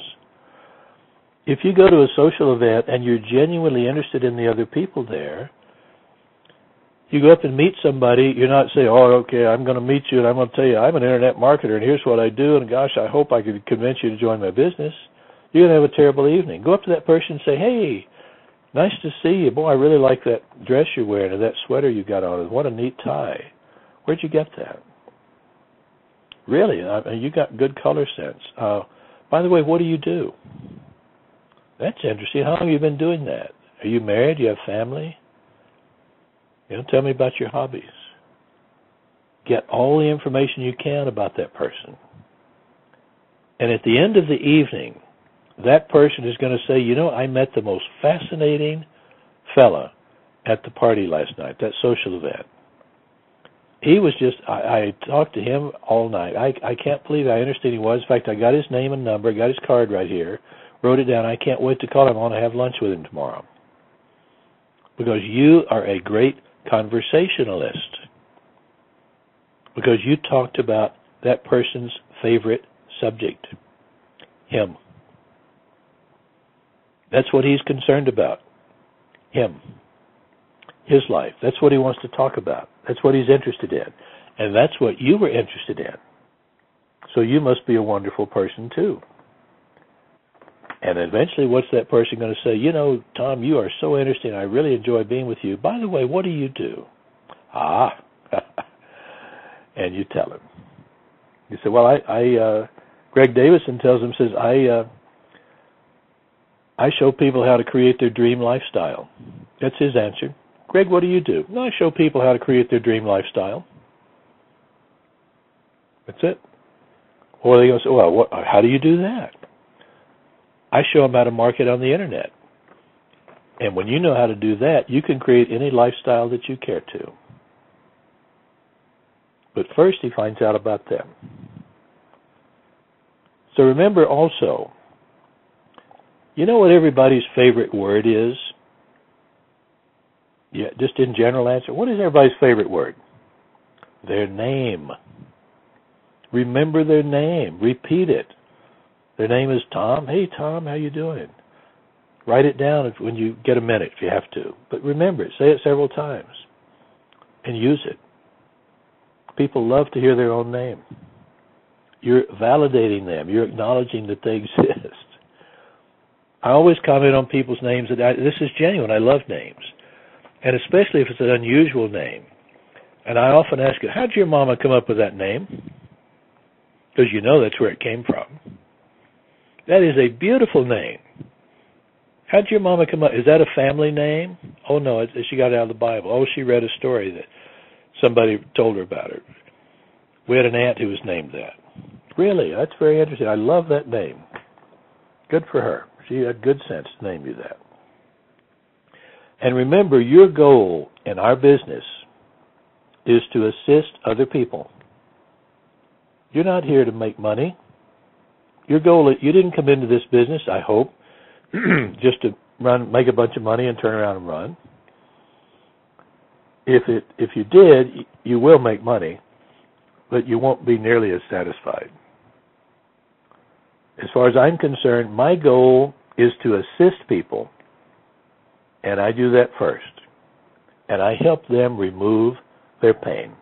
If you go to a social event and you're genuinely interested in the other people there, you go up and meet somebody, you're not saying, okay, I'm going to meet you and I'm going to tell you I'm an internet marketer and here's what I do and gosh, I hope I could convince you to join my business. You're going to have a terrible evening. Go up to that person and say, hey, nice to see you. Boy, I really like that dress you're wearing or that sweater you got on. What a neat tie. Where'd you get that? Really? You got good color sense. By the way, what do you do? That's interesting. How long have you been doing that? Are you married? Do you have family? Tell me about your hobbies. Get all the information you can about that person. And at the end of the evening, that person is going to say, I met the most fascinating fella at the party last night, that social event. He was just, I talked to him all night. I can't believe how interesting he was. In fact, I got his name and number, got his card right here, wrote it down. I can't wait to call him. I want to have lunch with him tomorrow. Because you are a great conversationalist. Because you talked about that person's favorite subject, him. That's what he's concerned about, him, his life. That's what he wants to talk about. That's what he's interested in. And that's what you were interested in. So you must be a wonderful person too. And eventually what's that person going to say? Tom, you are so interesting. I really enjoy being with you. By the way, what do you do? And you tell him. You say, well, Greg Davison tells him, says, I show people how to create their dream lifestyle. That's his answer. Greg, what do you do? No, I show people how to create their dream lifestyle. That's it. Or they go say, well, how do you do that? I show them how to market on the internet. And when you know how to do that, you can create any lifestyle that you care to. But first he finds out about them. So remember also, you know what everybody's favorite word is? Yeah, just in general answer. What is everybody's favorite word? Their name. Remember their name. Repeat it. Their name is Tom. Hey, Tom, how you doing? Write it down when you get a minute if you have to. But remember it. Say it several times. And use it. People love to hear their own name. You're validating them. You're acknowledging that they exist. I always comment on people's names. This is genuine. I love names. And especially if it's an unusual name. And I often ask it, how'd your mama come up with that name? Because that's where it came from. That is a beautiful name. How'd your mama come up? Is that a family name? Oh, no, she got it out of the Bible. Oh, she read a story that somebody told her about her. We had an aunt who was named that. Really? That's very interesting. I love that name. Good for her. She had good sense to name you that. And remember, your goal in our business is to assist other people. You're not here to make money. Your goal is, you didn't come into this business, I hope, just to make a bunch of money and turn around and run. If you did, you will make money, but you won't be nearly as satisfied. As far as I'm concerned, my goal is to assist people, and I do that first. And I help them remove their pain.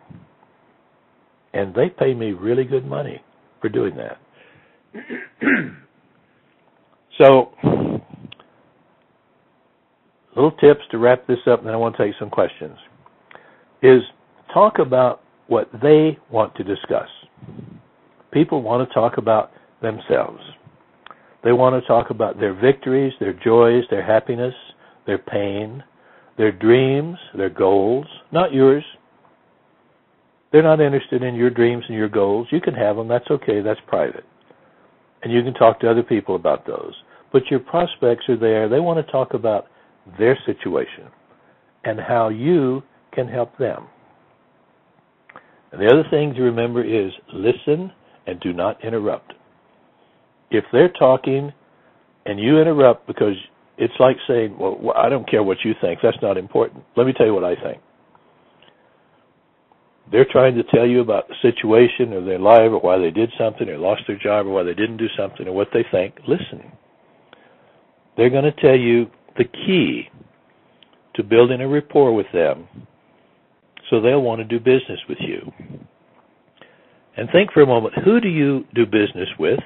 And they pay me really good money for doing that. So, little tips to wrap this up, and then I want to take some questions, is talk about what they want to discuss. People want to talk about themselves. They want to talk about their victories, their joys, their happiness, their pain, their dreams, their goals, not yours. They're not interested in your dreams and your goals. You can have them. That's okay. That's private. And you can talk to other people about those. But your prospects are there. They want to talk about their situation and how you can help them. And the other thing to remember is listen and do not interrupt. If they're talking and you interrupt, because it's like saying, well, I don't care what you think. That's not important. Let me tell you what I think. They're trying to tell you about the situation or their life or why they did something or lost their job or why they didn't do something or what they think. Listen. They're going to tell you the key to building a rapport with them so they'll want to do business with you. And think for a moment, who do you do business with?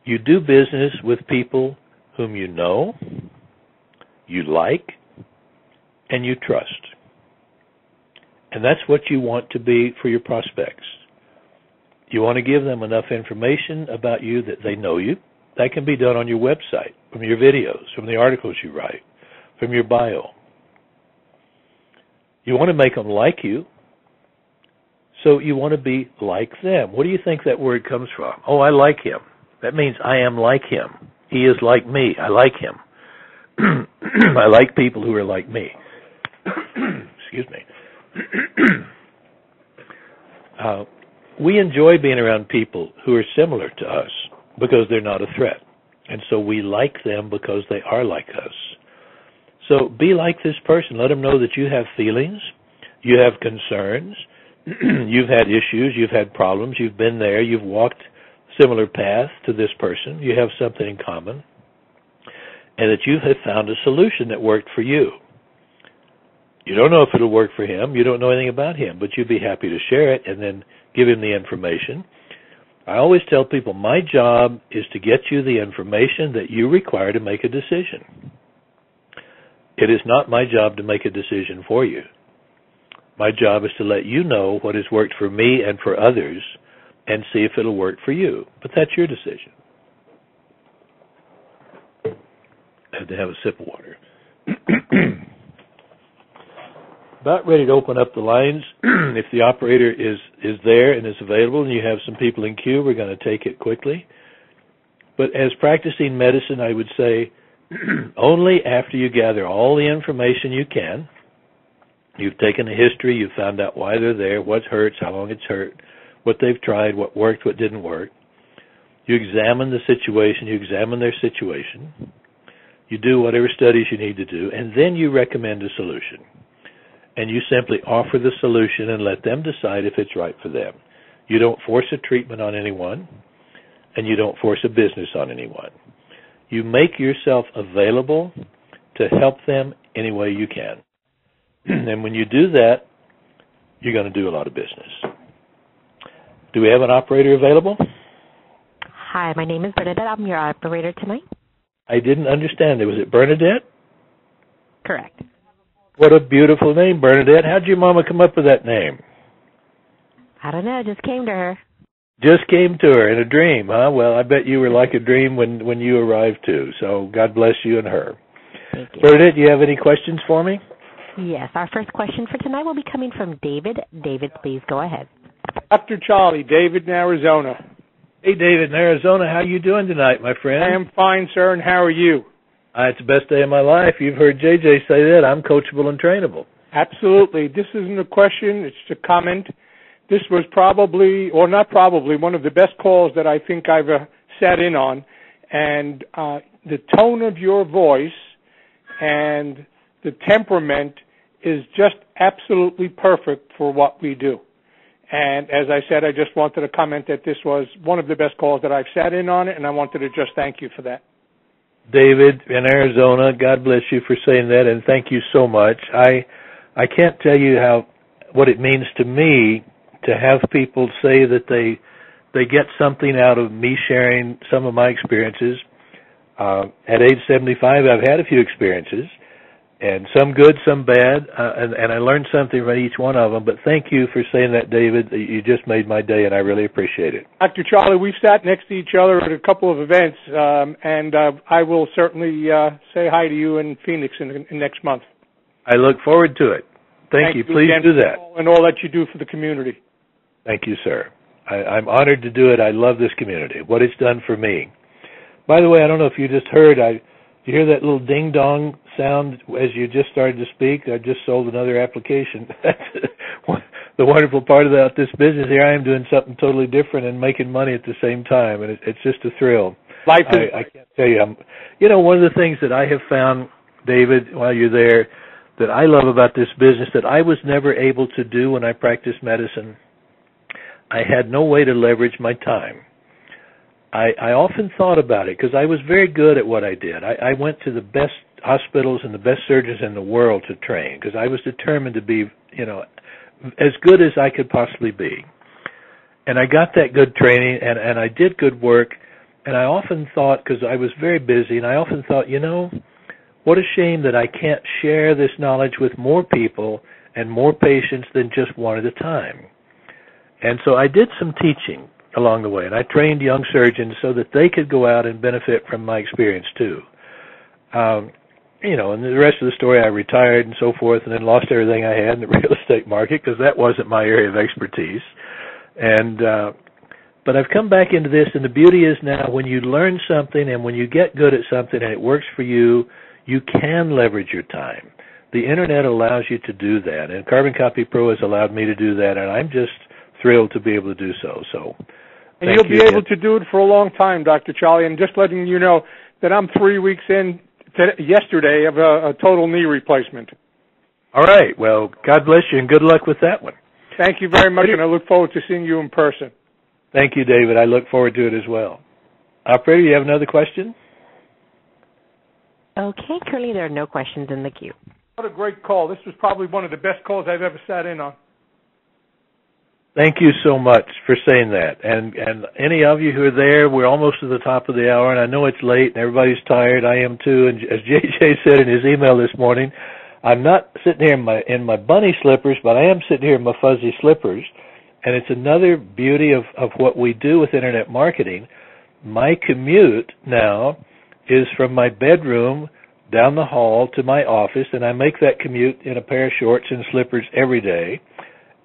You do business with people whom you know, you like, and you trust. And that's what you want to be for your prospects. You want to give them enough information about you that they know you. That can be done on your website, from your videos, from the articles you write, from your bio. You want to make them like you, so you want to be like them. What do you think that word comes from? Oh, I like him. That means I am like him. He is like me. I like him. I like people who are like me. Excuse me. We enjoy being around people who are similar to us because they're not a threat. And so we like them because they are like us. So be like this person. Let them know that you have feelings, you have concerns, you've had issues, you've had problems, you've been there, you've walked a similar path to this person, you have something in common, and that you have found a solution that worked for you. You don't know if it'll work for him, you don't know anything about him, but you'd be happy to share it and then give him the information. I always tell people, my job is to get you the information that you require to make a decision. It is not my job to make a decision for you. My job is to let you know what has worked for me and for others and see if it'll work for you. But that's your decision. I had to have a sip of water. About ready to open up the lines. If the operator is there and is available and you have some people in queue, we're going to take it quickly. But as practicing medicine, I would say only after you gather all the information you can, you've taken a history, you've found out why they're there, what hurts, how long it's hurt, what they've tried, what worked, what didn't work. You examine the situation, you examine their situation, you do whatever studies you need to do, and then you recommend a solution. And you simply offer the solution and let them decide if it's right for them. You don't force a treatment on anyone, and you don't force a business on anyone. You make yourself available to help them any way you can. And when you do that, you're going to do a lot of business. Do we have an operator available? Hi, my name is Bernadette. I'm your operator tonight. I didn't understand it. Was it Bernadette? Correct. What a beautiful name, Bernadette. How'd your mama come up with that name? I don't know. It just came to her. Just came to her in a dream, huh? Well, I bet you were like a dream when you arrived too. So God bless you and her. Thank you. Bernadette, do you have any questions for me? Yes. Our first question for tonight will be coming from David. David, please go ahead. Dr. Charlie, David in Arizona. Hey, David in Arizona. How you doing tonight, my friend? I am fine, sir, and how are you? It's the best day of my life. You've heard JJ say that. I'm coachable and trainable. Absolutely. This isn't a question. It's a comment. This was probably, or not probably, one of the best calls that I think I've sat in on. And the tone of your voice and the temperament is just absolutely perfect for what we do. And as I said, I just wanted to comment that this was one of the best calls that I've sat in on it, and I wanted to just thank you for that. David in Arizona, God bless you for saying that, and thank you so much. I can't tell you what it means to me to have people say that they get something out of me sharing some of my experiences. At age 75, I've had a few experiences, and some good, some bad, and I learned something from each one of them. But thank you for saying that, David. You just made my day, and I really appreciate it. Dr. Charlie, we've sat next to each other at a couple of events, and I will certainly say hi to you in Phoenix in next month. I look forward to it. Thank you. Please do that. And all that you do for the community. Thank you, sir. I'm honored to do it. I love this community, what it's done for me. By the way, I don't know if you just heard, you hear that little ding-dong sound as you just started to speak? I just sold another application. The wonderful part about this business, here I am doing something totally different and making money at the same time, and it's just a thrill. Life is... I can't tell you. One of the things that I have found, David, while you're there, that I love about this business that I was never able to do when I practiced medicine, I had no way to leverage my time. I often thought about it because I was very good at what I did. I went to the best hospitals and the best surgeons in the world to train because I was determined to be, as good as I could possibly be. And I got that good training and I did good work, And I often thought, because I was very busy, and I often thought, what a shame that I can't share this knowledge with more people and more patients than just one at a time. And so I did some teaching along the way, and I trained young surgeons so that they could go out and benefit from my experience too. And the rest of the story, I retired and so forth, and then lost everything I had in the real estate market because that wasn't my area of expertise. But I've come back into this, and the beauty is now when you learn something and when you get good at something and it works for you, you can leverage your time. The Internet allows you to do that, and Carbon Copy Pro has allowed me to do that, and I'm just thrilled to be able to do so. And you'll be able to do it for a long time, Dr. Charlie, and just letting you know that I'm 3 weeks in yesterday of a total knee replacement. All right. Well, God bless you, and good luck with that one. Thank you very much, and I look forward to seeing you in person. Thank you, David. I look forward to it as well. Operator, you have another question? Okay, currently there are no questions in the queue. What a great call. This was probably one of the best calls I've ever sat in on. Thank you so much for saying that. And any of you who are there, we're almost to the top of the hour, and I know it's late and everybody's tired. I am too. And as JJ said in his email this morning, I'm not sitting here in my bunny slippers, but I am sitting here in my fuzzy slippers. And it's another beauty of what we do with Internet marketing. My commute now is from my bedroom down the hall to my office, and I make that commute in a pair of shorts and slippers every day.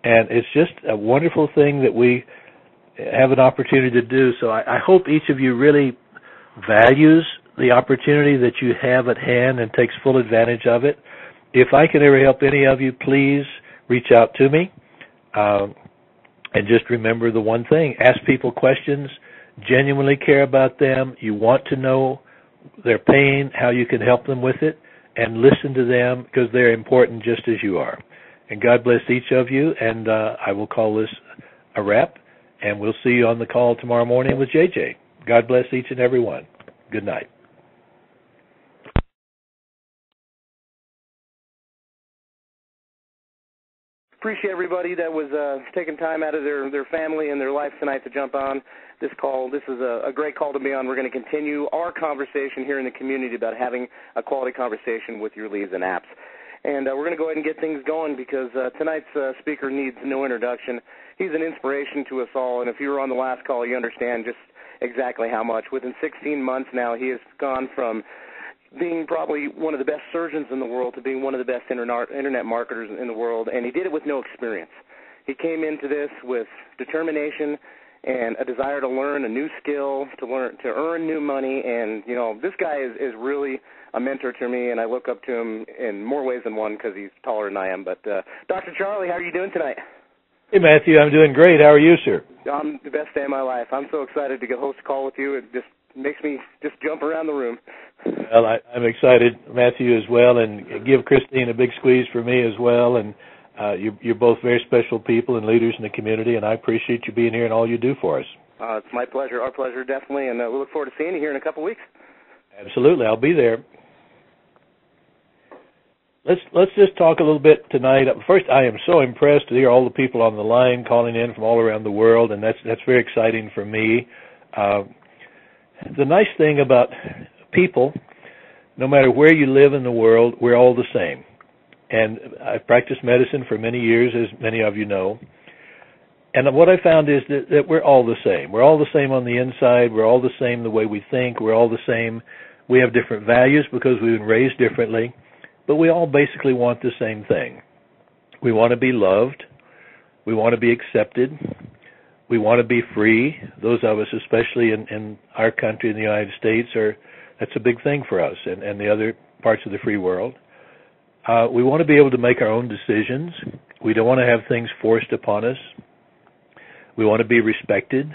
And it's just a wonderful thing that we have an opportunity to do. So I hope each of you really values the opportunity that you have at hand and takes full advantage of it. If I can ever help any of you, please reach out to me. And just remember the one thing, ask people questions, genuinely care about them. You want to know their pain, how you can help them with it, and listen to them because they're important just as you are. And God bless each of you, and I will call this a wrap, and we'll see you on the call tomorrow morning with JJ. God bless each and every one. Good night. Appreciate everybody that was taking time out of their family and their life tonight to jump on this call. This is a great call to be on. We're going to continue our conversation here in the community about having a quality conversation with your leads and apps. And we're going to go ahead and get things going because tonight's speaker needs no introduction. He's an inspiration to us all, and if you were on the last call, you understand just exactly how much. Within 16 months now, he has gone from being probably one of the best surgeons in the world to being one of the best internet marketers in the world, and he did it with no experience. He came into this with determination and a desire to learn a new skill, to earn new money, and, this guy is really a mentor to me, and I look up to him in more ways than one because he's taller than I am. But, Dr. Charlie, how are you doing tonight? Hey, Matthew, I'm doing great. How are you, sir? I'm the best day of my life. I'm so excited to host a call with you. It just makes me just jump around the room. Well, I'm excited, Matthew, as well, and give Christine a big squeeze for me as well. And you're both very special people and leaders in the community, and I appreciate you being here and all you do for us. It's my pleasure, our pleasure, definitely, and we look forward to seeing you here in a couple of weeks. Absolutely, I'll be there. Let's just talk a little bit tonight. First, I am so impressed to hear all the people on the line calling in from all around the world, and that's very exciting for me. The nice thing about people, no matter where you live in the world, we're all the same. And I've practiced medicine for many years, as many of you know. And what I found is that we're all the same. We're all the same on the inside. We're all the same the way we think. We're all the same. We have different values because we've been raised differently. But we all basically want the same thing. We want to be loved. We want to be accepted. We want to be free. Those of us, especially in our country, in the United States, that's a big thing for us and the other parts of the free world. We want to be able to make our own decisions. We don't want to have things forced upon us. We want to be respected.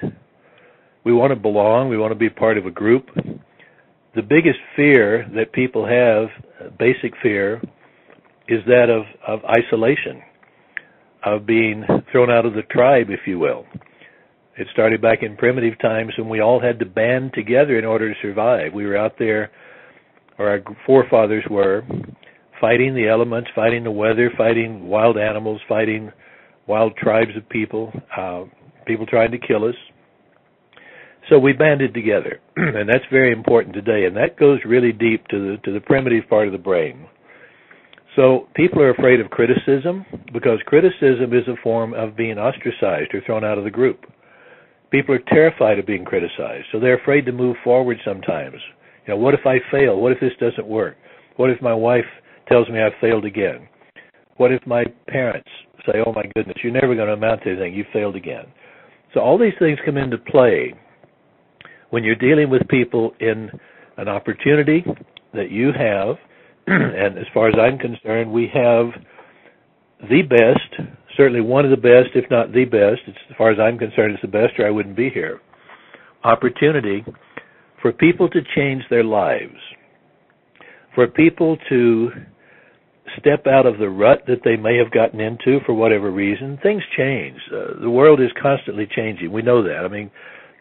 We want to belong. We want to be part of a group. The biggest fear that people have, basic fear, is that of isolation, of being thrown out of the tribe, if you will. It started back in primitive times when we all had to band together in order to survive. We were out there, or our forefathers were, fighting the elements, fighting the weather, fighting wild animals, fighting wild tribes of people, people trying to kill us. So we banded together, and that's very important today, and that goes really deep to the primitive part of the brain. So people are afraid of criticism because criticism is a form of being ostracized or thrown out of the group. People are terrified of being criticized, so they're afraid to move forward sometimes. You know, what if I fail? What if this doesn't work? What if my wife tells me I've failed again? What if my parents say, oh my goodness, you're never going to amount to anything, you failed again? So all these things come into play when you're dealing with people in an opportunity that you have, and as far as I'm concerned, we have the best, certainly one of the best, if not the best, as far as I'm concerned, it's the best or I wouldn't be here, opportunity for people to change their lives, for people to step out of the rut that they may have gotten into for whatever reason. Things change. The world is constantly changing. We know that. I mean,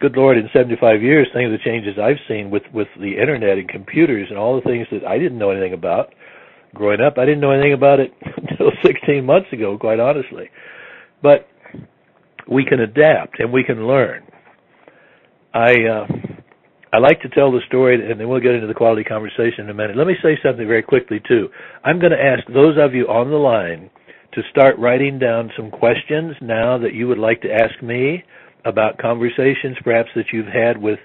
good Lord, in 75 years, think of the changes I've seen with the Internet and computers and all the things that I didn't know anything about. Growing up, I didn't know anything about it until 16 months ago, quite honestly. But we can adapt and we can learn. I like to tell the story, and then we'll get into the quality conversation in a minute. Let me say something very quickly, too. I'm going to ask those of you on the line to start writing down some questions now that you would like to ask me about conversations perhaps that you've had with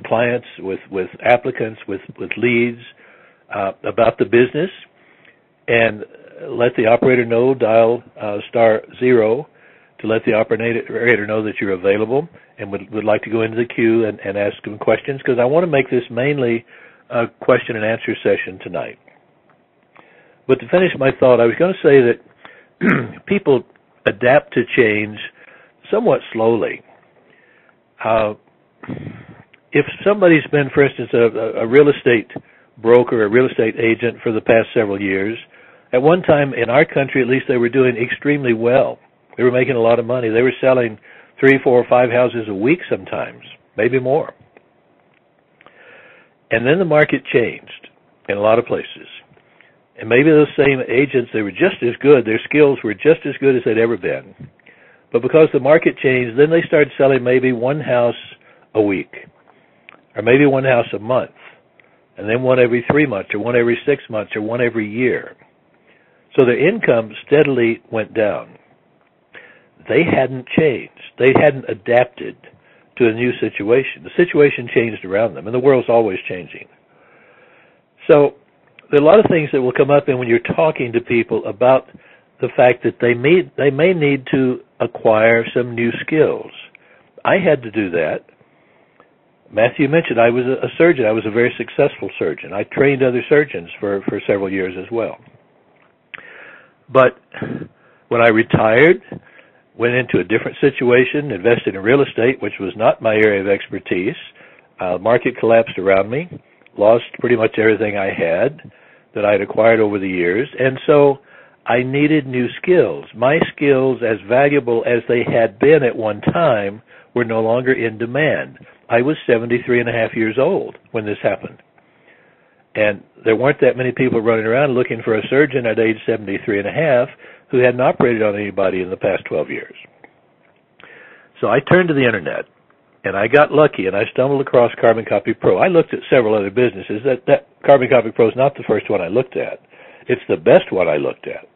clients, with applicants, with leads, about the business, and let the operator know, dial *0 to let the operator know that you're available and would like to go into the queue and ask them questions, because I want to make this mainly a question and answer session tonight. But to finish my thought, I was going to say that people adapt to change somewhat slowly. If somebody's been, for instance, a real estate broker, a real estate agent for the past several years, at one time in our country at least they were doing extremely well. They were making a lot of money. They were selling 3, 4, or 5 houses a week sometimes, maybe more. And then the market changed in a lot of places. And maybe those same agents, they were just as good, their skills were just as good as they'd ever been. But because the market changed, then they started selling maybe one house a week, or maybe one house a month, and then one every 3 months, or one every 6 months, or one every year. So their income steadily went down. They hadn't changed. They hadn't adapted to a new situation. The situation changed around them, and the world's always changing. So there are a lot of things that will come up in when you're talking to people about the fact that they may need to acquire some new skills. I had to do that. Matthew mentioned I was a surgeon. I was a very successful surgeon. I trained other surgeons for several years as well. But when I retired, went into a different situation, invested in real estate, which was not my area of expertise. Market collapsed around me, lost pretty much everything I had that I'd acquired over the years, and so I needed new skills. My skills, as valuable as they had been at one time, were no longer in demand. I was 73 and a half years old when this happened. And there weren't that many people running around looking for a surgeon at age 73 and a half who hadn't operated on anybody in the past 12 years. So I turned to the Internet, and I got lucky, and I stumbled across Carbon Copy Pro. I looked at several other businesses. That Carbon Copy Pro is not the first one I looked at. It's the best one I looked at.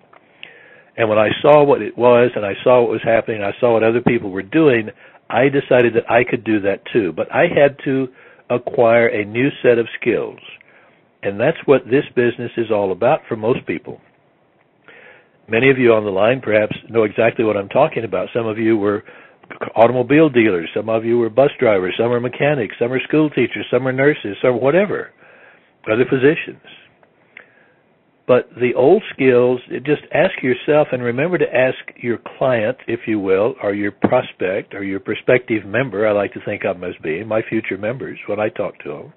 And when I saw what it was, and I saw what was happening, I saw what other people were doing, I decided that I could do that too. But I had to acquire a new set of skills. And that's what this business is all about for most people. Many of you on the line perhaps know exactly what I'm talking about. Some of you were automobile dealers. Some of you were bus drivers. Some are mechanics. Some are school teachers. Some are nurses. Some whatever. Other physicians. But the old skills, just ask yourself and remember to ask your client, if you will, or your prospect or your prospective member, I like to think of them as being, my future members when I talk to them.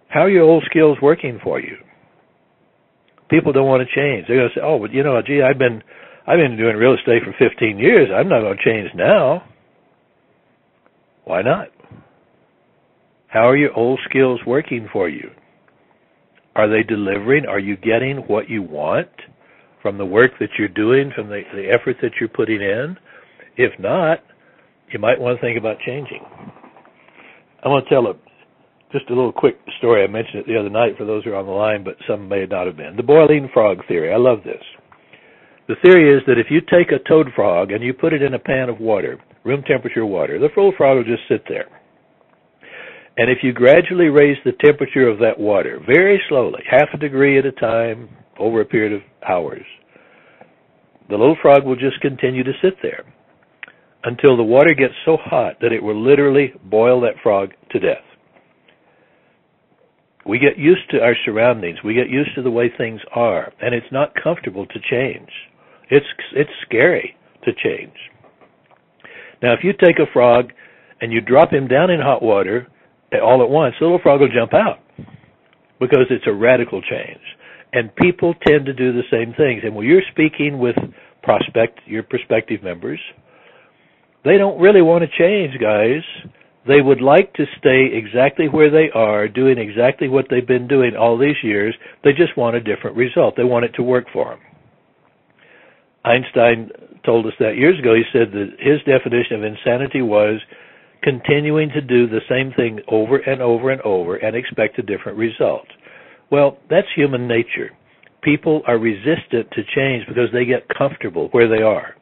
How are your old skills working for you? People don't want to change. They're going to say, oh, but gee, I've been doing real estate for 15 years. I'm not going to change now. Why not? How are your old skills working for you? Are they delivering? Are you getting what you want from the work that you're doing, from the effort that you're putting in? If not, you might want to think about changing. I want to tell just a little quick story. I mentioned it the other night for those who are on the line, but some may not have been. The boiling frog theory. I love this. The theory is that if you take a toad frog and you put it in a pan of water, room temperature water, the little frog will just sit there. And if you gradually raise the temperature of that water, very slowly, half a degree at a time, over a period of hours, the little frog will just continue to sit there until the water gets so hot that it will literally boil that frog to death. We get used to our surroundings. We get used to the way things are, and it's not comfortable to change. It's scary to change. Now, if you take a frog and you drop him down in hot water all at once, the little frog will jump out because it's a radical change. And people tend to do the same things. And when you're speaking with your prospective members, they don't really want to change, guys. They would like to stay exactly where they are, doing exactly what they've been doing all these years. They just want a different result. They want it to work for them. Einstein told us that years ago. He said that his definition of insanity was continuing to do the same thing over and over and over and expect a different result. Well, that's human nature. People are resistant to change because they get comfortable where they are.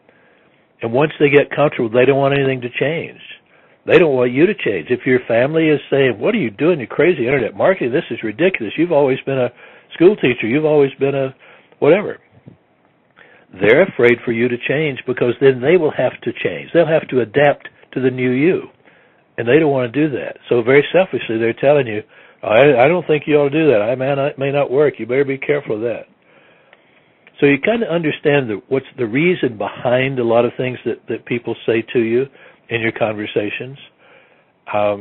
And once they get comfortable, they don't want anything to change. They don't want you to change. If your family is saying, what are you doing, you crazy internet marketing? This is ridiculous. You've always been a school teacher. You've always been a whatever. They're afraid for you to change because then they will have to change. They'll have to adapt to the new you. And they don't want to do that. So very selfishly, they're telling you, I don't think you ought to do that. It may not work. You better be careful of that. So you kind of understand what's the reason behind a lot of things that people say to you in your conversations. I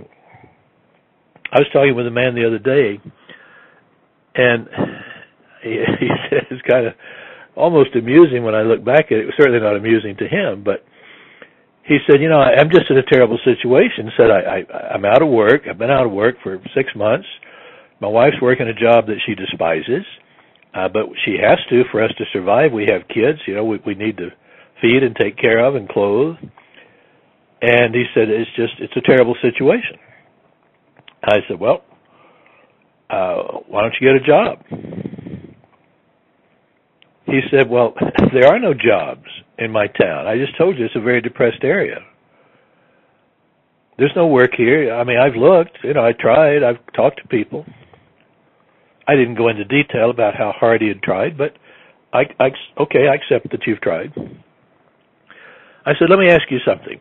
was talking with a man the other day, and he said it's kind of almost amusing when I look back at it. It was certainly not amusing to him, but he said, I'm just in a terrible situation. He said, I'm out of work. I've been out of work for 6 months. My wife's working a job that she despises, but she has to for us to survive. We have kids. We need to feed and take care of and clothe. And he said, it's a terrible situation. I said, well, why don't you get a job? He said, well, there are no jobs in my town. I just told you it's a very depressed area. There's no work here. I mean, I've looked. I tried. I've talked to people. I didn't go into detail about how hard he had tried, but I accept that you've tried. I said, let me ask you something.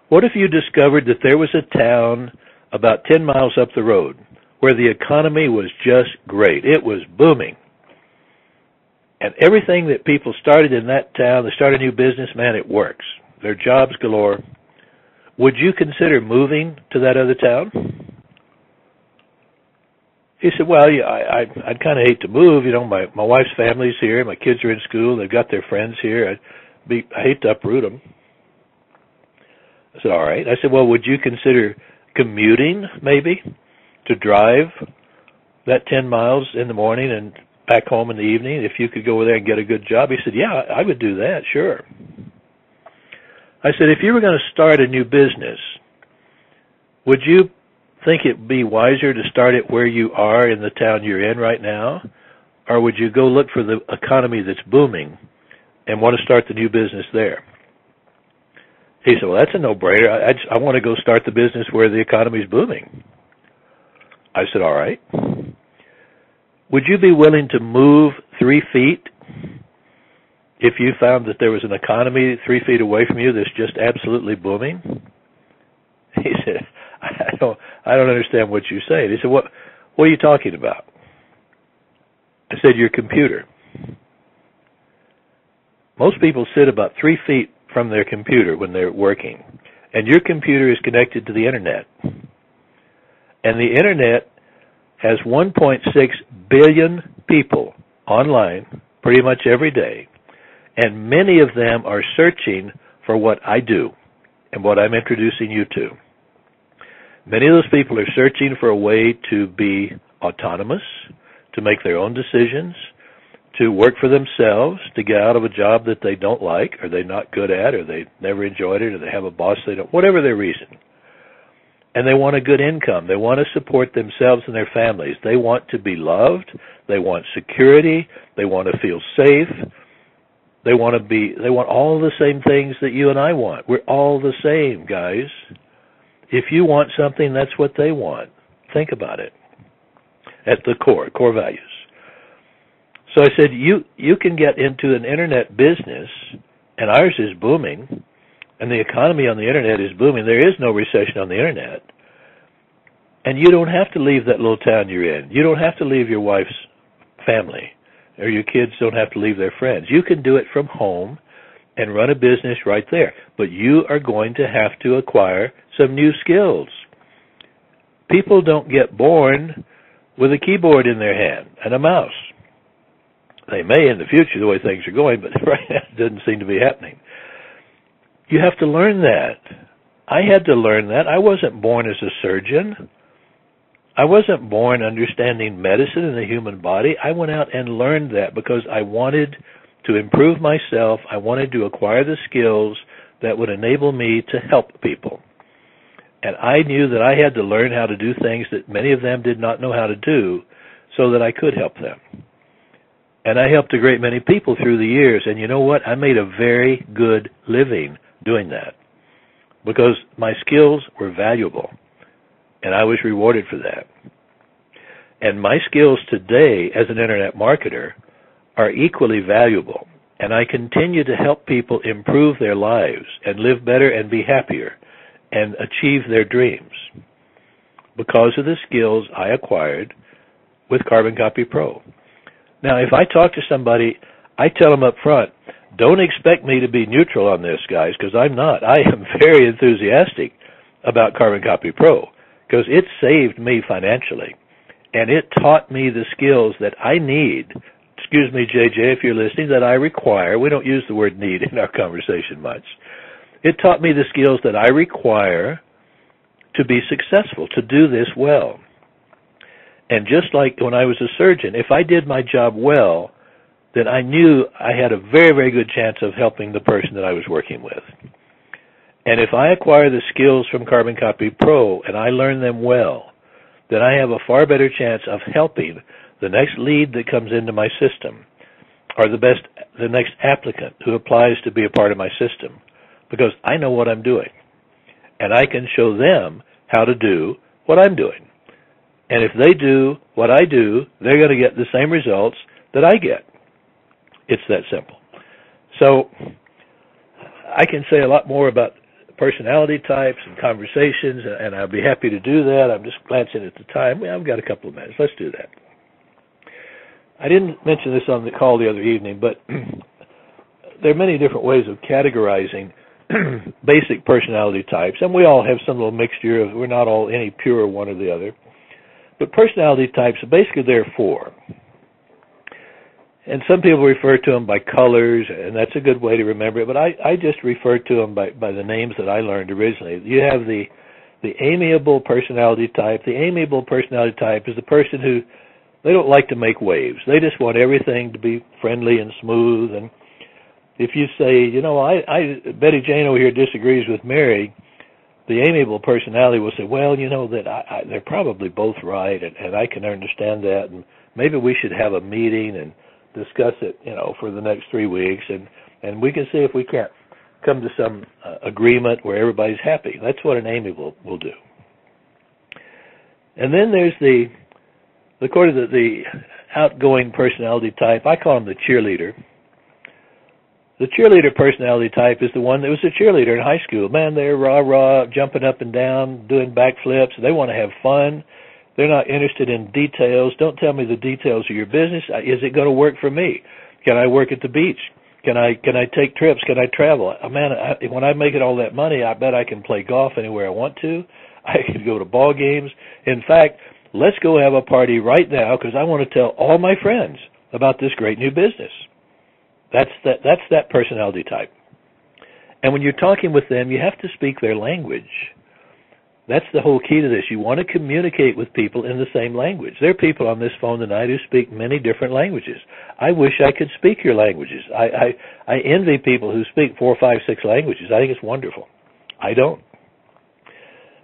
What if you discovered that there was a town about 10 miles up the road where the economy was just great? It was booming. And everything that people started in that town, they started a new business, man, it works. There are jobs galore. Would you consider moving to that other town? He said, well, yeah, I'd kind of hate to move. My wife's family's here. My kids are in school. They've got their friends here. I hate to uproot them. I said, all right. I said, well, would you consider commuting maybe to drive that 10 miles in the morning and back home in the evening if you could go over there and get a good job? He said, yeah, I would do that, sure. I said, if you were going to start a new business, would you think it would be wiser to start it where you are in the town you're in right now? Or would you go look for the economy that's booming and want to start the new business there? He said, well, that's a no-brainer. I want to go start the business where the economy's booming. I said, all right. Would you be willing to move 3 feet if you found that there was an economy 3 feet away from you that's just absolutely booming? He said, I don't understand what you're saying. He said, what are you talking about? I said, your computer. Most people sit about 3 feet from their computer when they're working, and your computer is connected to the Internet. And the Internet has 1.6 billion people online pretty much every day, and many of them are searching for what I do and what I'm introducing you to. Many of those people are searching for a way to be autonomous, to make their own decisions, to work for themselves, to get out of a job that they don't like, or they're not good at, or they never enjoyed it, or they have a boss they don't, whatever their reason. and they want a good income. They want to support themselves and their families. They want to be loved. They want security. They want to feel safe. They want all the same things that you and I want. We're all the same, guys. If you want something, that's what they want. Think about it. At the core values. So I said, you can get into an internet business, and ours is booming, and the economy on the internet is booming. There is no recession on the internet. And you don't have to leave that little town you're in. You don't have to leave your wife's family, or your kids don't have to leave their friends. You can do it from home and run a business right there. But you are going to have to acquire some new skills. People don't get born with a keyboard in their hand and a mouse. They may in the future, the way things are going, but right now it doesn't seem to be happening. You have to learn that. I had to learn that. I wasn't born as a surgeon. I wasn't born understanding medicine and the human body. I went out and learned that because I wanted to improve myself. I wanted to acquire the skills that would enable me to help people. And I knew that I had to learn how to do things that many of them did not know how to do so that I could help them. And I helped a great many people through the years. And you know what? I made a very good living doing that because my skills were valuable. And I was rewarded for that. And my skills today as an internet marketer are equally valuable. And I continue to help people improve their lives and live better and be happier and achieve their dreams because of the skills I acquired with Carbon Copy Pro. Now, if I talk to somebody, I tell them up front, don't expect me to be neutral on this, guys, because I'm not. I am very enthusiastic about Carbon Copy Pro because it saved me financially, and it taught me the skills that I need. Excuse me, JJ, if you're listening, that I require. We don't use the word need in our conversation much. It taught me the skills that I require to be successful, to do this well. And just like when I was a surgeon, if I did my job well, then I knew I had a very, very good chance of helping the person that I was working with. And if I acquire the skills from Carbon Copy Pro and I learn them well, then I have a far better chance of helping the next lead that comes into my system or the next applicant who applies to be a part of my system because I know what I'm doing. And I can show them how to do what I'm doing. And if they do what I do, they're going to get the same results that I get. It's that simple. So I can say a lot more about personality types and conversations, and I'll be happy to do that. I'm just glancing at the time. Well, I've got a couple of minutes. Let's do that. I didn't mention this on the call the other evening, but there are many different ways of categorizing basic personality types, and we all have some little mixture of, we're not all any pure one or the other. But personality types, basically there are four. And some people refer to them by colors, and that's a good way to remember it, but I just refer to them by the names that I learned originally. You have the amiable personality type. The amiable personality type is the person who, they don't like to make waves. They just want everything to be friendly and smooth. And if you say, you know, Betty Jane over here disagrees with Mary, the amiable personality will say, well, you know, that they're probably both right, and I can understand that, and maybe we should have a meeting and discuss it, you know, for the next 3 weeks, and we can see if we can't come to some agreement where everybody's happy. That's what an amiable will do. And then there's the outgoing personality type. I call him the cheerleader. The cheerleader personality type is the one that was a cheerleader in high school. Man, they're rah-rah, jumping up and down, doing backflips. They want to have fun. They're not interested in details. Don't tell me the details of your business. Is it going to work for me? Can I work at the beach? Can I take trips? Can I travel? Man, when I make it all that money, I bet I can play golf anywhere I want to. I can go to ball games. In fact, let's go have a party right now because I want to tell all my friends about this great new business. That's that personality type. And when you're talking with them, you have to speak their language. That's the whole key to this. You want to communicate with people in the same language. There are people on this phone tonight who speak many different languages. I wish I could speak your languages. I envy people who speak 4, 5, 6 languages. I think it's wonderful. I don't.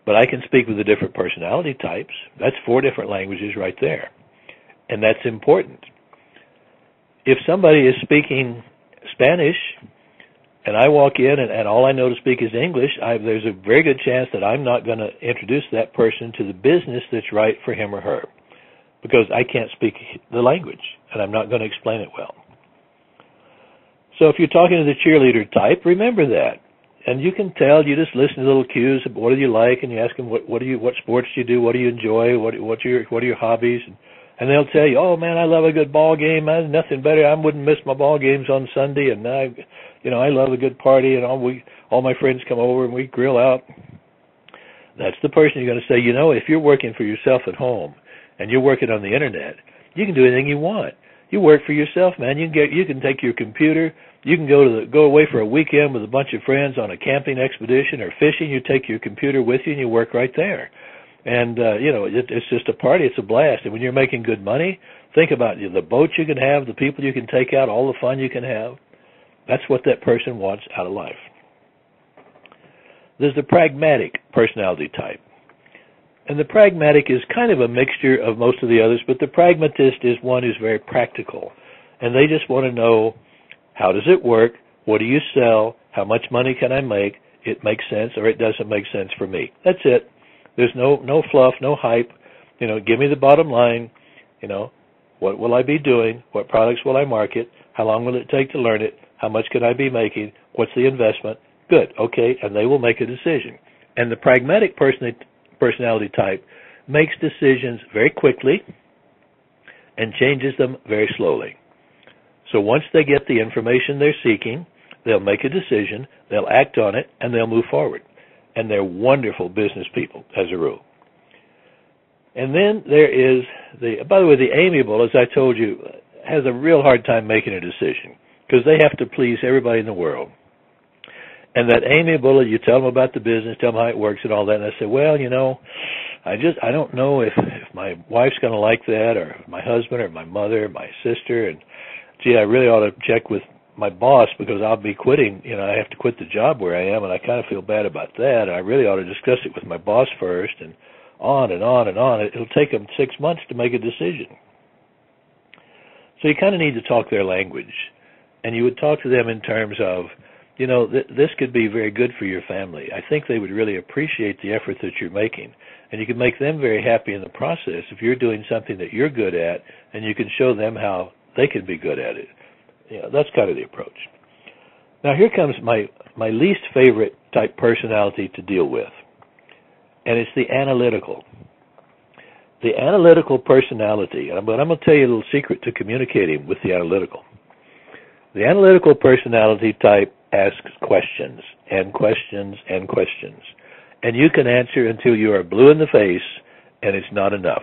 but I can speak with the different personality types. That's 4 different languages right there, and that's important. If somebody is speaking Spanish and I walk in and all I know to speak is English, there's a very good chance that I'm not going to introduce that person to the business that's right for him or her, because I can't speak the language and I'm not going to explain it well. So if you're talking to the cheerleader type, remember that. And you can tell, you just listen to little cues of what do you like, and you ask them what sports do you do, what do you enjoy, what are your hobbies, and they'll tell you, oh man, I love a good ball game. There's nothing better. I wouldn't miss my ball games on Sunday, and I love a good party, and all my friends come over and we grill out. That's the person you're going to say, if you're working for yourself at home and you're working on the internet, you can do anything you want. You work for yourself, man. You can take your computer. You can go away for a weekend with a bunch of friends on a camping expedition or fishing. You take your computer with you and you work right there. And, it's just a party. It's a blast. And when you're making good money, think about the boat you can have, the people you can take out, all the fun you can have. That's what that person wants out of life. There's the pragmatic personality type. And the pragmatic is kind of a mixture of most of the others, but the pragmatist is one who's very practical. And they just want to know, how does it work? What do you sell? How much money can I make? It makes sense or it doesn't make sense for me. That's it. There's no fluff, no hype. Give me the bottom line. What will I be doing? What products will I market? How long will it take to learn it? How much can I be making? What's the investment? Good. Okay. And they will make a decision. And the pragmatic personality type makes decisions very quickly and changes them very slowly. So once they get the information they're seeking, they'll make a decision, they'll act on it, and they'll move forward. And they're wonderful business people, as a rule. And then there is by the way, the amiable, as I told you, has a real hard time making a decision because they have to please everybody in the world. And that amiable, you tell them about the business, tell them how it works and all that, and they say, well, I don't know if my wife's going to like that, or my husband, or my mother, or my sister, and gee, I really ought to check with my boss because I'll be quitting. I have to quit the job where I am, and I kind of feel bad about that. And I really ought to discuss it with my boss first, and on and on and on. It'll take them 6 months to make a decision. So you kind of need to talk their language, and you would talk to them in terms of, this could be very good for your family. I think they would really appreciate the effort that you're making, and you can make them very happy in the process if you're doing something that you're good at, and you can show them how they can be good at it. That's kind of the approach. Now here comes my least favorite type personality to deal with, and it's the analytical. The analytical personality, but I'm going to tell you a little secret to communicating with the analytical. The analytical personality type asks questions and questions and questions, and you can answer until you are blue in the face, and it's not enough.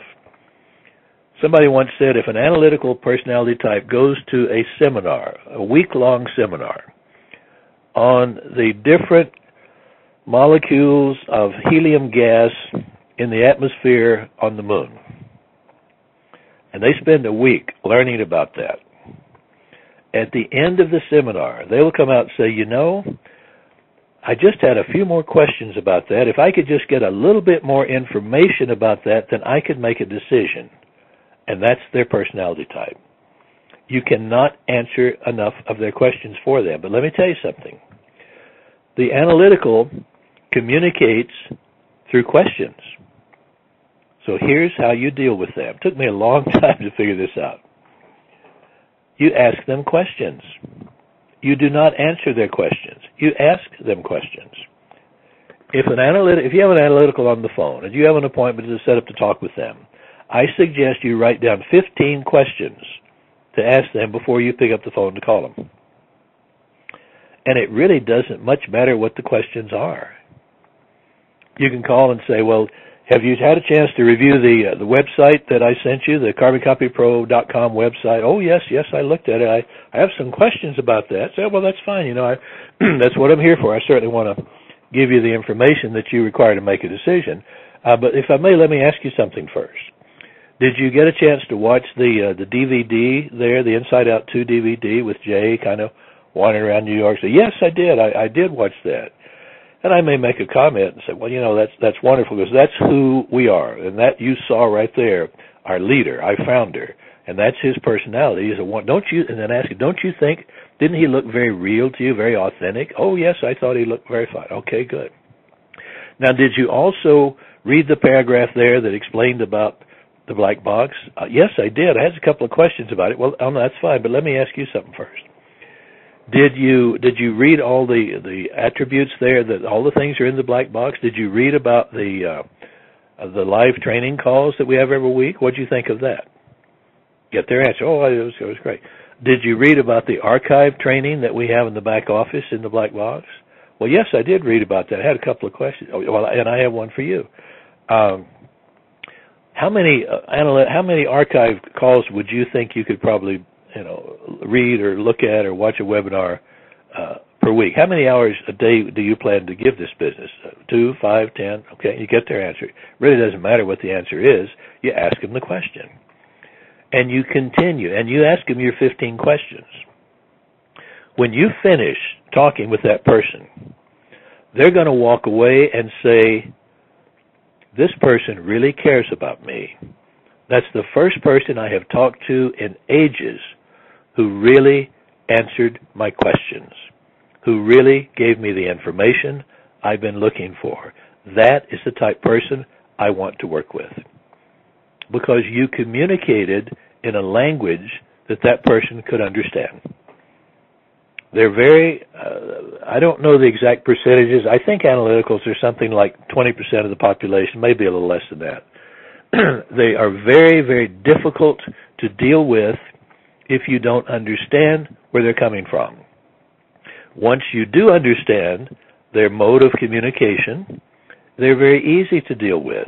Somebody once said if an analytical personality type goes to a seminar, a week-long seminar, on the different molecules of helium gas in the atmosphere on the moon, and they spend a week learning about that, at the end of the seminar, they will come out and say, I just had a few more questions about that. If I could just get a little bit more information about that, then I could make a decision. And that's their personality type. You cannot answer enough of their questions for them. But let me tell you something. The analytical communicates through questions. So here's how you deal with them. It took me a long time to figure this out. You ask them questions. You do not answer their questions. You ask them questions. If you have an analytical on the phone and you have an appointment to set up to talk with them, I suggest you write down 15 questions to ask them before you pick up the phone to call them. And it really doesn't much matter what the questions are. You can call and say, well, have you had a chance to review the website that I sent you, the CarbonCopyPro.com website? Oh, yes, I looked at it. I have some questions about that. So, well, that's fine. That's what I'm here for. I certainly want to give you the information that you require to make a decision. But if I may, let me ask you something first. Did you get a chance to watch the DVD there, the Inside Out 2 DVD with Jay kind of wandering around New York? So, yes, I did. I did watch that. And I may make a comment and say, well, that's wonderful because that's who we are. And that you saw right there, our leader, our founder. And that's his personality. He's don't you, and then ask him, don't you think, didn't he look very real to you, very authentic? Oh, yes, I thought he looked very fine. Okay, good. Now, did you also read the paragraph there that explained about the black box? Yes, I did. I had a couple of questions about it. Well, no, that's fine, but let me ask you something first. Did you read all the attributes there, that all the things are in the black box? Did you read about the live training calls that we have every week? What did you think of that? Get their answer. Oh, it was great. Did you read about the archive training that we have in the back office in the black box? Well, yes, I did read about that. I had a couple of questions. Oh, well, and I have one for you. How many archive calls would you think you could probably read or look at or watch a webinar per week? How many hours a day do you plan to give this business? 2, 5, 10? Okay, you get their answer. It really doesn't matter what the answer is. You ask them the question. And you continue, and you ask them your 15 questions. When you finish talking with that person, they're going to walk away and say, this person really cares about me. That's the first person I have talked to in ages who really answered my questions, who really gave me the information I've been looking for. That is the type of person I want to work with, because you communicated in a language that person could understand. They're very, I don't know the exact percentages. I think analyticals are something like 20% of the population, maybe a little less than that. They are very, very difficult to deal with if you don't understand where they're coming from. Once you do understand their mode of communication, they're very easy to deal with.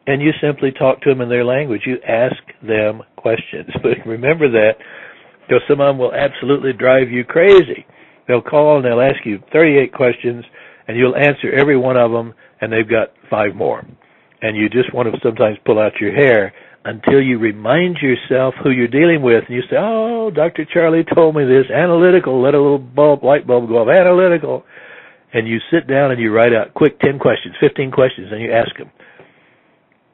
And you simply talk to them in their language. You ask them questions. But remember that, because some of them will absolutely drive you crazy. They'll call and they'll ask you 38 questions, and you'll answer every one of them, and they've got 5 more. And you just want to sometimes pull out your hair until you remind yourself who you're dealing with. And you say, oh, Dr. Charlie told me this, analytical, let a little light bulb go off, analytical. And you sit down and you write out quick 10 questions, 15 questions, and you ask them.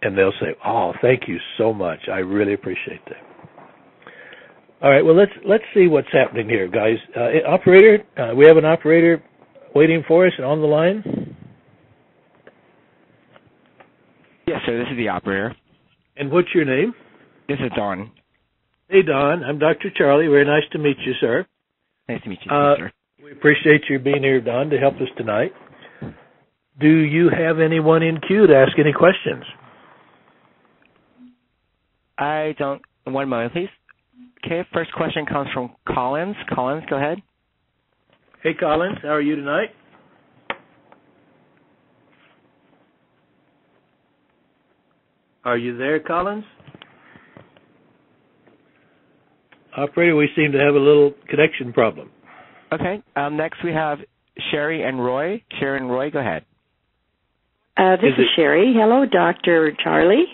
And they'll say, oh, thank you so much. I really appreciate that. All right, well, let's see what's happening here, guys. Operator, we have an operator waiting for us and on the line? Yes, sir, this is the operator. And what's your name? This is Don. Hey, Don. I'm Dr. Charlie. Very nice to meet you, sir. Nice to meet you, too, sir. We appreciate you being here, Don, to help us tonight. Do you have anyone in queue to ask any questions? I don't. One moment, please. Okay, first question comes from Collins. Collins, go ahead. Hey, Collins. How are you tonight? Are you there, Collins? Operator, we seem to have a little connection problem. Okay, next we have Sherry and Roy. Sherry and Roy, go ahead. This is Sherry. Hello, Dr. Charlie.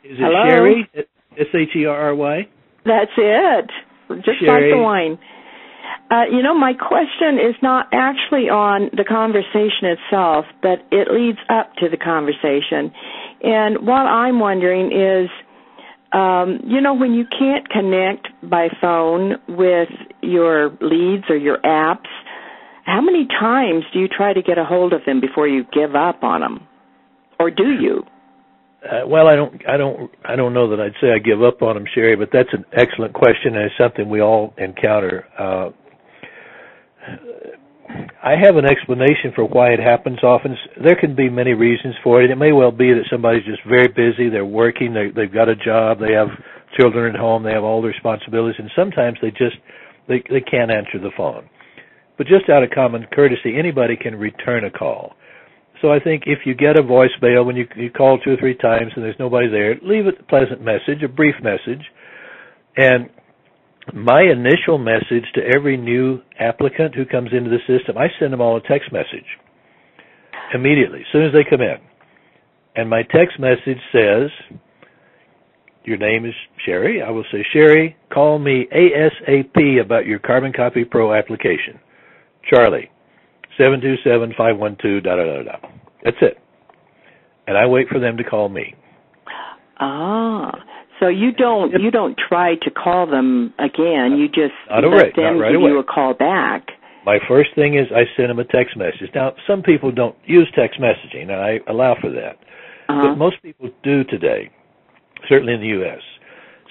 Is it Hello? Sherry? S-H-E-R-R-Y? That's it. Just Sherry. like the wine. My question is not actually on the conversation itself, but it leads up to the conversation. And what I'm wondering is, when you can't connect by phone with your leads or your apps, how many times do you try to get a hold of them before you give up on them? Or do you? Well, I don't know that I'd say I give up on them, Sherry, but that's an excellent question, and it's something we all encounter. I have an explanation for why it happens often. There can be many reasons for it. It may well be that somebody's just very busy, they're working, they've got a job, they have children at home, they have all the responsibilities, and sometimes they can't answer the phone. But just out of common courtesy, anybody can return a call. So I think if you get a voicemail when you call 2 or 3 times and there's nobody there, leave a pleasant message, a brief message. And my initial message to every new applicant who comes into the system, I send them all a text message immediately, as soon as they come in. And my text message says, your name is Sherry. I will say, Sherry, call me ASAP about your Carbon Copy Pro application. Charlie, 727-512, da-da-da-da. That's it. And I wait for them to call me. Ah, so you don't try to call them again. You just let them give you a call back. My first thing is I send them a text message. Now, some people don't use text messaging, and I allow for that. But most people do today, certainly in the U.S.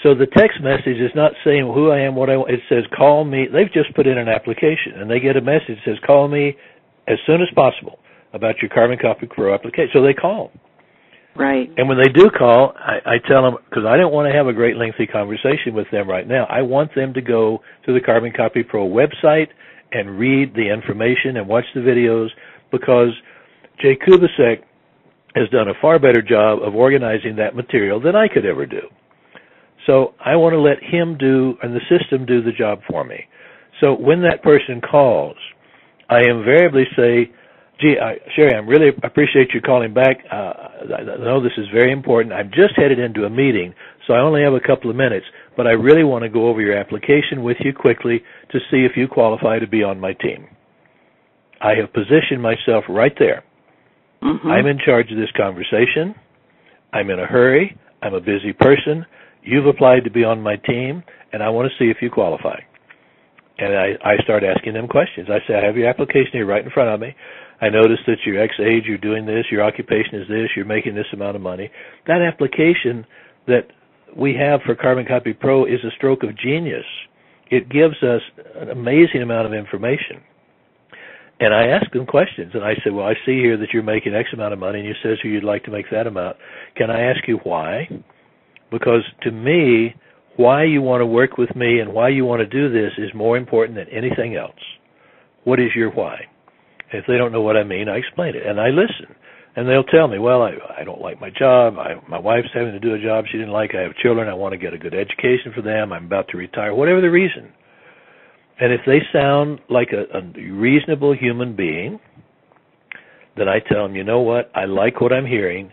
So the text message is not saying who I am, what I want. It says, call me. They've just put in an application, and they get a message that says, call me as soon as possible about your Carbon Copy Pro application. So they call. Right. And when they do call, I tell them, because I don't want to have a great lengthy conversation with them right now, I want them to go to the Carbon Copy Pro website and read the information and watch the videos, because Jay Kubasek has done a far better job of organizing that material than I could ever do. So I want to let him do, and the system do the job for me. So when that person calls, I invariably say, gee, Sherry, I really appreciate you calling back. I know this is very important. I'm just headed into a meeting, so I only have a couple of minutes, but I really want to go over your application with you quickly to see if you qualify to be on my team. I have positioned myself right there. Mm-hmm. I'm in charge of this conversation. I'm in a hurry. I'm a busy person. You've applied to be on my team, and I want to see if you qualify. And I start asking them questions. I say, I have your application here right in front of me. I noticed that you're X age, you're doing this, your occupation is this, you're making this amount of money. That application that we have for Carbon Copy Pro is a stroke of genius. It gives us an amazing amount of information. And I ask them questions, and I say, well, I see here that you're making X amount of money, and you says you'd like to make that amount. Can I ask you why? Because to me, why you want to work with me and why you want to do this is more important than anything else. What is your why? If they don't know what I mean, I explain it, and I listen. And they'll tell me, well, I don't like my job. My wife's having to do a job she didn't like. I have children. I want to get a good education for them. I'm about to retire, whatever the reason. And if they sound like a reasonable human being, then I tell them, you know what, I like what I'm hearing.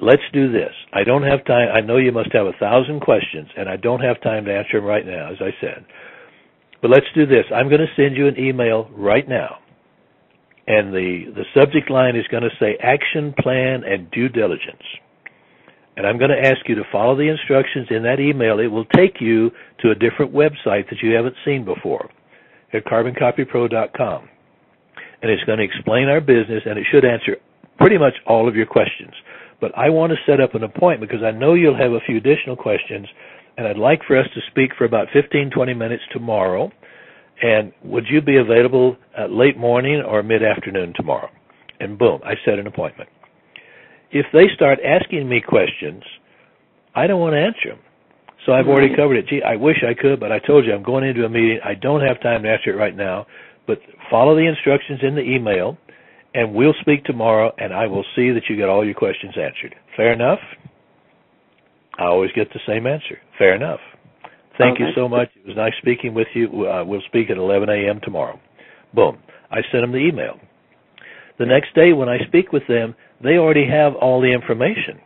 Let's do this. I don't have time. I know you must have 1,000 questions, and I don't have time to answer them right now, as I said. But let's do this. I'm going to send you an email right now, and the subject line is going to say action plan and due diligence. And I'm going to ask you to follow the instructions in that email. It will take you to a different website that you haven't seen before at carboncopypro.com. And it's going to explain our business, and it should answer pretty much all of your questions. But I want to set up an appointment because I know you'll have a few additional questions, and I'd like for us to speak for about 15, 20 minutes tomorrow. And would you be available late morning or mid-afternoon tomorrow? And boom, I set an appointment. If they start asking me questions, I don't want to answer them. So I've already covered it. Gee, I wish I could, but I told you I'm going into a meeting. I don't have time to answer it right now. But follow the instructions in the email, and we'll speak tomorrow, and I will see that you get all your questions answered. Fair enough? I always get the same answer. Fair enough. Thank you so much. It was nice speaking with you. We'll speak at 11 a.m. tomorrow. Boom. I sent them the email. The next day when I speak with them, they already have all the information.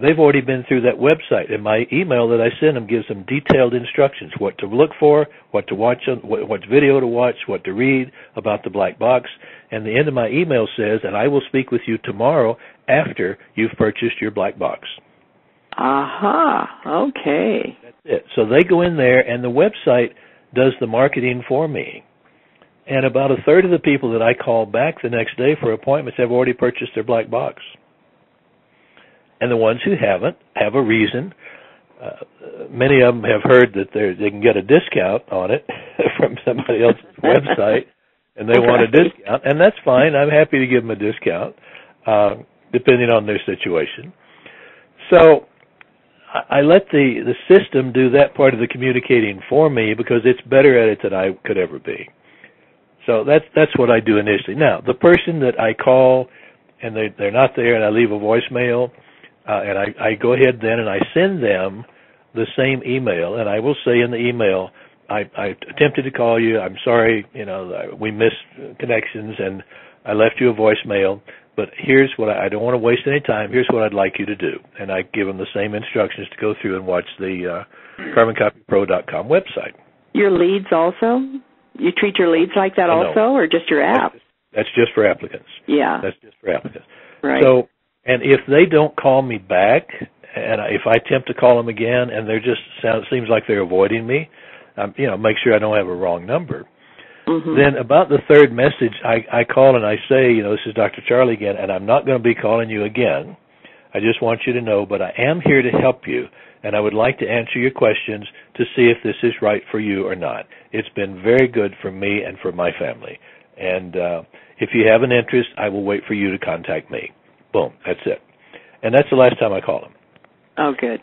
They've already been through that website, and my email that I send them gives them detailed instructions, what to look for, what to watch, what video to watch, what to read about the black box. And the end of my email says, and I will speak with you tomorrow after you've purchased your black box. Aha, okay. That's it. So they go in there, and the website does the marketing for me. And about a third of the people that I call back the next day for appointments have already purchased their black box. And the ones who haven't have a reason. Many of them have heard that they can get a discount on it from somebody else's website, and they want a discount. And that's fine. I'm happy to give them a discount, depending on their situation. So I let the system do that part of the communicating for me because it's better at it than I could ever be. So that's what I do initially. Now, the person that I call and they're not there and I leave a voicemail, and I go ahead then and I send them the same email, and I will say in the email, I attempted to call you. I'm sorry, we missed connections, and I left you a voicemail, but here's what I don't want to waste any time. Here's what I'd like you to do. And I give them the same instructions to go through and watch the carboncopypro.com website. Your leads also? You treat your leads like that also, or just your app? That's just for applicants. Yeah. That's just for applicants. Right. So, and if they don't call me back, and if I attempt to call them again, and they're just seems like they're avoiding me, make sure I don't have a wrong number. Mm-hmm. Then about the third message, I call and I say, this is Dr. Charlie again, and I'm not going to be calling you again. I just want you to know, but I am here to help you, and I would like to answer your questions to see if this is right for you or not. It's been very good for me and for my family. And if you have an interest, I will wait for you to contact me. Boom, that's it. And that's the last time I call them. Oh, good.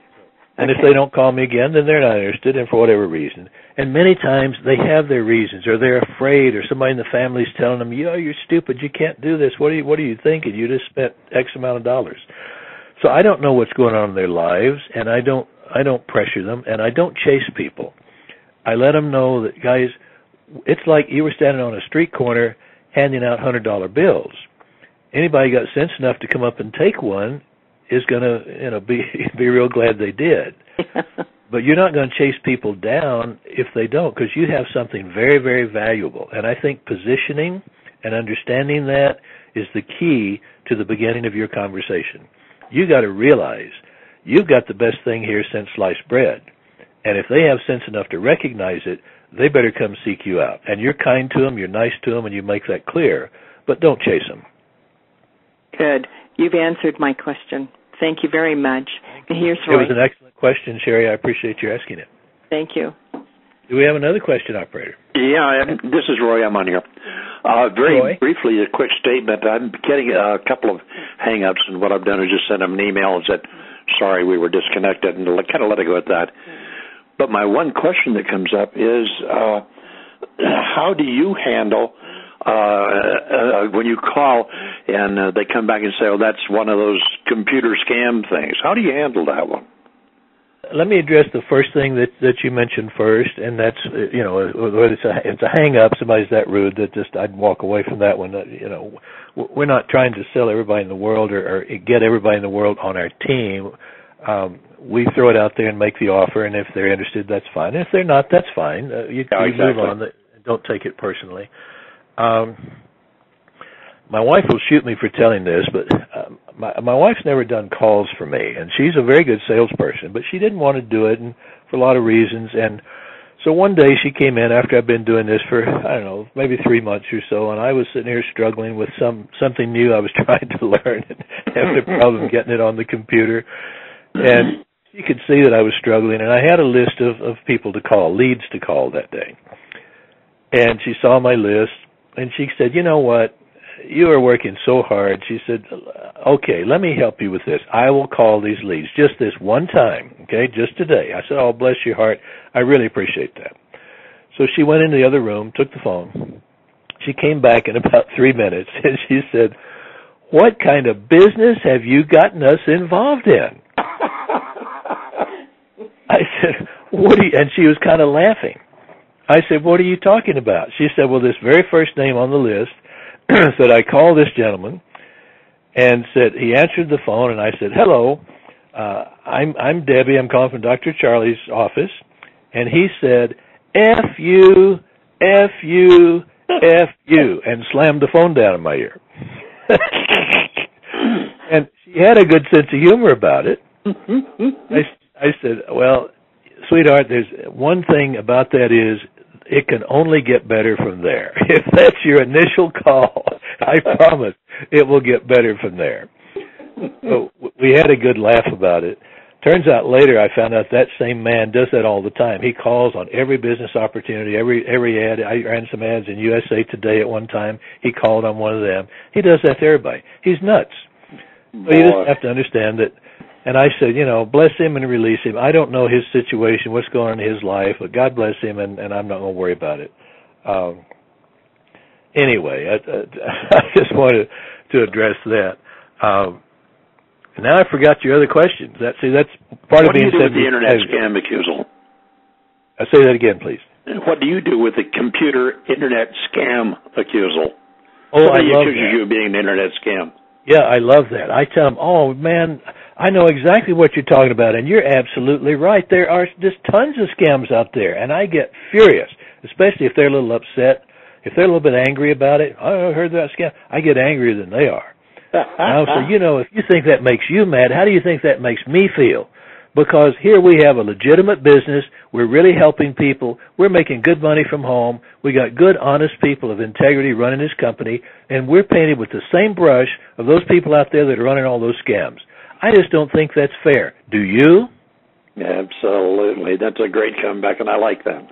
And if they don't call me again, then they're not interested, and for whatever reason. And many times they have their reasons, or they're afraid, or somebody in the family's telling them, you're stupid, you can't do this. What are you thinking? You just spent X amount of dollars. So I don't know what's going on in their lives, and I don't pressure them, and I don't chase people. I let them know that, guys, it's like you were standing on a street corner handing out $100 bills. Anybody got sense enough to come up and take one is going to be real glad they did. But you're not going to chase people down if they don't, because you have something very, very valuable. And I think positioning and understanding that is the key to the beginning of your conversation. You got to realize you've got the best thing here since sliced bread. And if they have sense enough to recognize it, they better come seek you out. And you're kind to them, you're nice to them, and you make that clear. But don't chase them. Good. You've answered my question. Thank you very much. And here's Roy. It was an excellent question, Sherry. I appreciate you asking it. Thank you. Do we have another question, operator? Yeah, this is Roy. I'm on here. Very briefly, a quick statement. I'm getting a couple of hang-ups, and what I've done is just send them an email and said, sorry, we were disconnected, and kind of let it go at that. But my one question that comes up is, how do you handle when you call and they come back and say, oh, that's one of those computer scam things? How do you handle that one? Let me address the first thing that you mentioned first, and that's, whether it's a hang-up, somebody's that rude that just I'd walk away from that one. We're not trying to sell everybody in the world or get everybody in the world on our team. We throw it out there and make the offer, and if they're interested, that's fine. And if they're not, that's fine. You move on. Don't take it personally. My wife will shoot me for telling this, but my wife's never done calls for me, and she's a very good salesperson, but she didn't want to do it, and for a lot of reasons. And so one day she came in after I've been doing this for, maybe 3 months or so, and I was sitting here struggling with something new I was trying to learn and having a problem getting it on the computer. And she could see that I was struggling, and I had a list of people to call, leads to call that day. And she saw my list, and she said, you know what? You are working so hard. She said, okay, let me help you with this. I will call these leads just this one time, okay, just today. I said, oh, bless your heart. I really appreciate that. So she went into the other room, took the phone. She came back in about 3 minutes, and she said, what kind of business have you gotten us involved in? I said, and she was kind of laughing. I said, what are you talking about? She said, well, this very first name on the list said, I called this gentleman and said, he answered the phone, and I said, hello, I'm Debbie. I'm calling from Dr. Charlie's office. And he said, F you, F you, F you, and slammed the phone down in my ear. And she had a good sense of humor about it. I said, well, sweetheart, there's one thing about that is it can only get better from there. If that's your initial call, I promise it will get better from there. So we had a good laugh about it. Turns out later I found out that same man does that all the time. He calls on every business opportunity, every ad. I ran some ads in USA Today at one time. He called on one of them. He does that to everybody. He's nuts. So you just have to understand that. And I said, bless him and release him. I don't know his situation, what's going on in his life, but God bless him, and I'm not going to worry about it. Anyway, I just wanted to address that. Now I forgot your other questions. That's part of being said. What do you do with the internet scam accusal? Say that again, please. What do you do with the computer internet scam accusal? Somebody I love accuses you of being an internet scam. Yeah, I love that. I tell them, oh, man, I know exactly what you're talking about, and you're absolutely right. There are just tons of scams out there, and I get furious, especially if they're a little upset. If they're a little bit angry about it, I heard that scam. I get angrier than they are. I say, if you think that makes you mad, how do you think that makes me feel? Because here we have a legitimate business. We're really helping people. We're making good money from home. We got good, honest people of integrity running this company, and we're painted with the same brush of those people out there that are running all those scams. I just don't think that's fair. Do you? Absolutely. That's a great comeback, and I like that.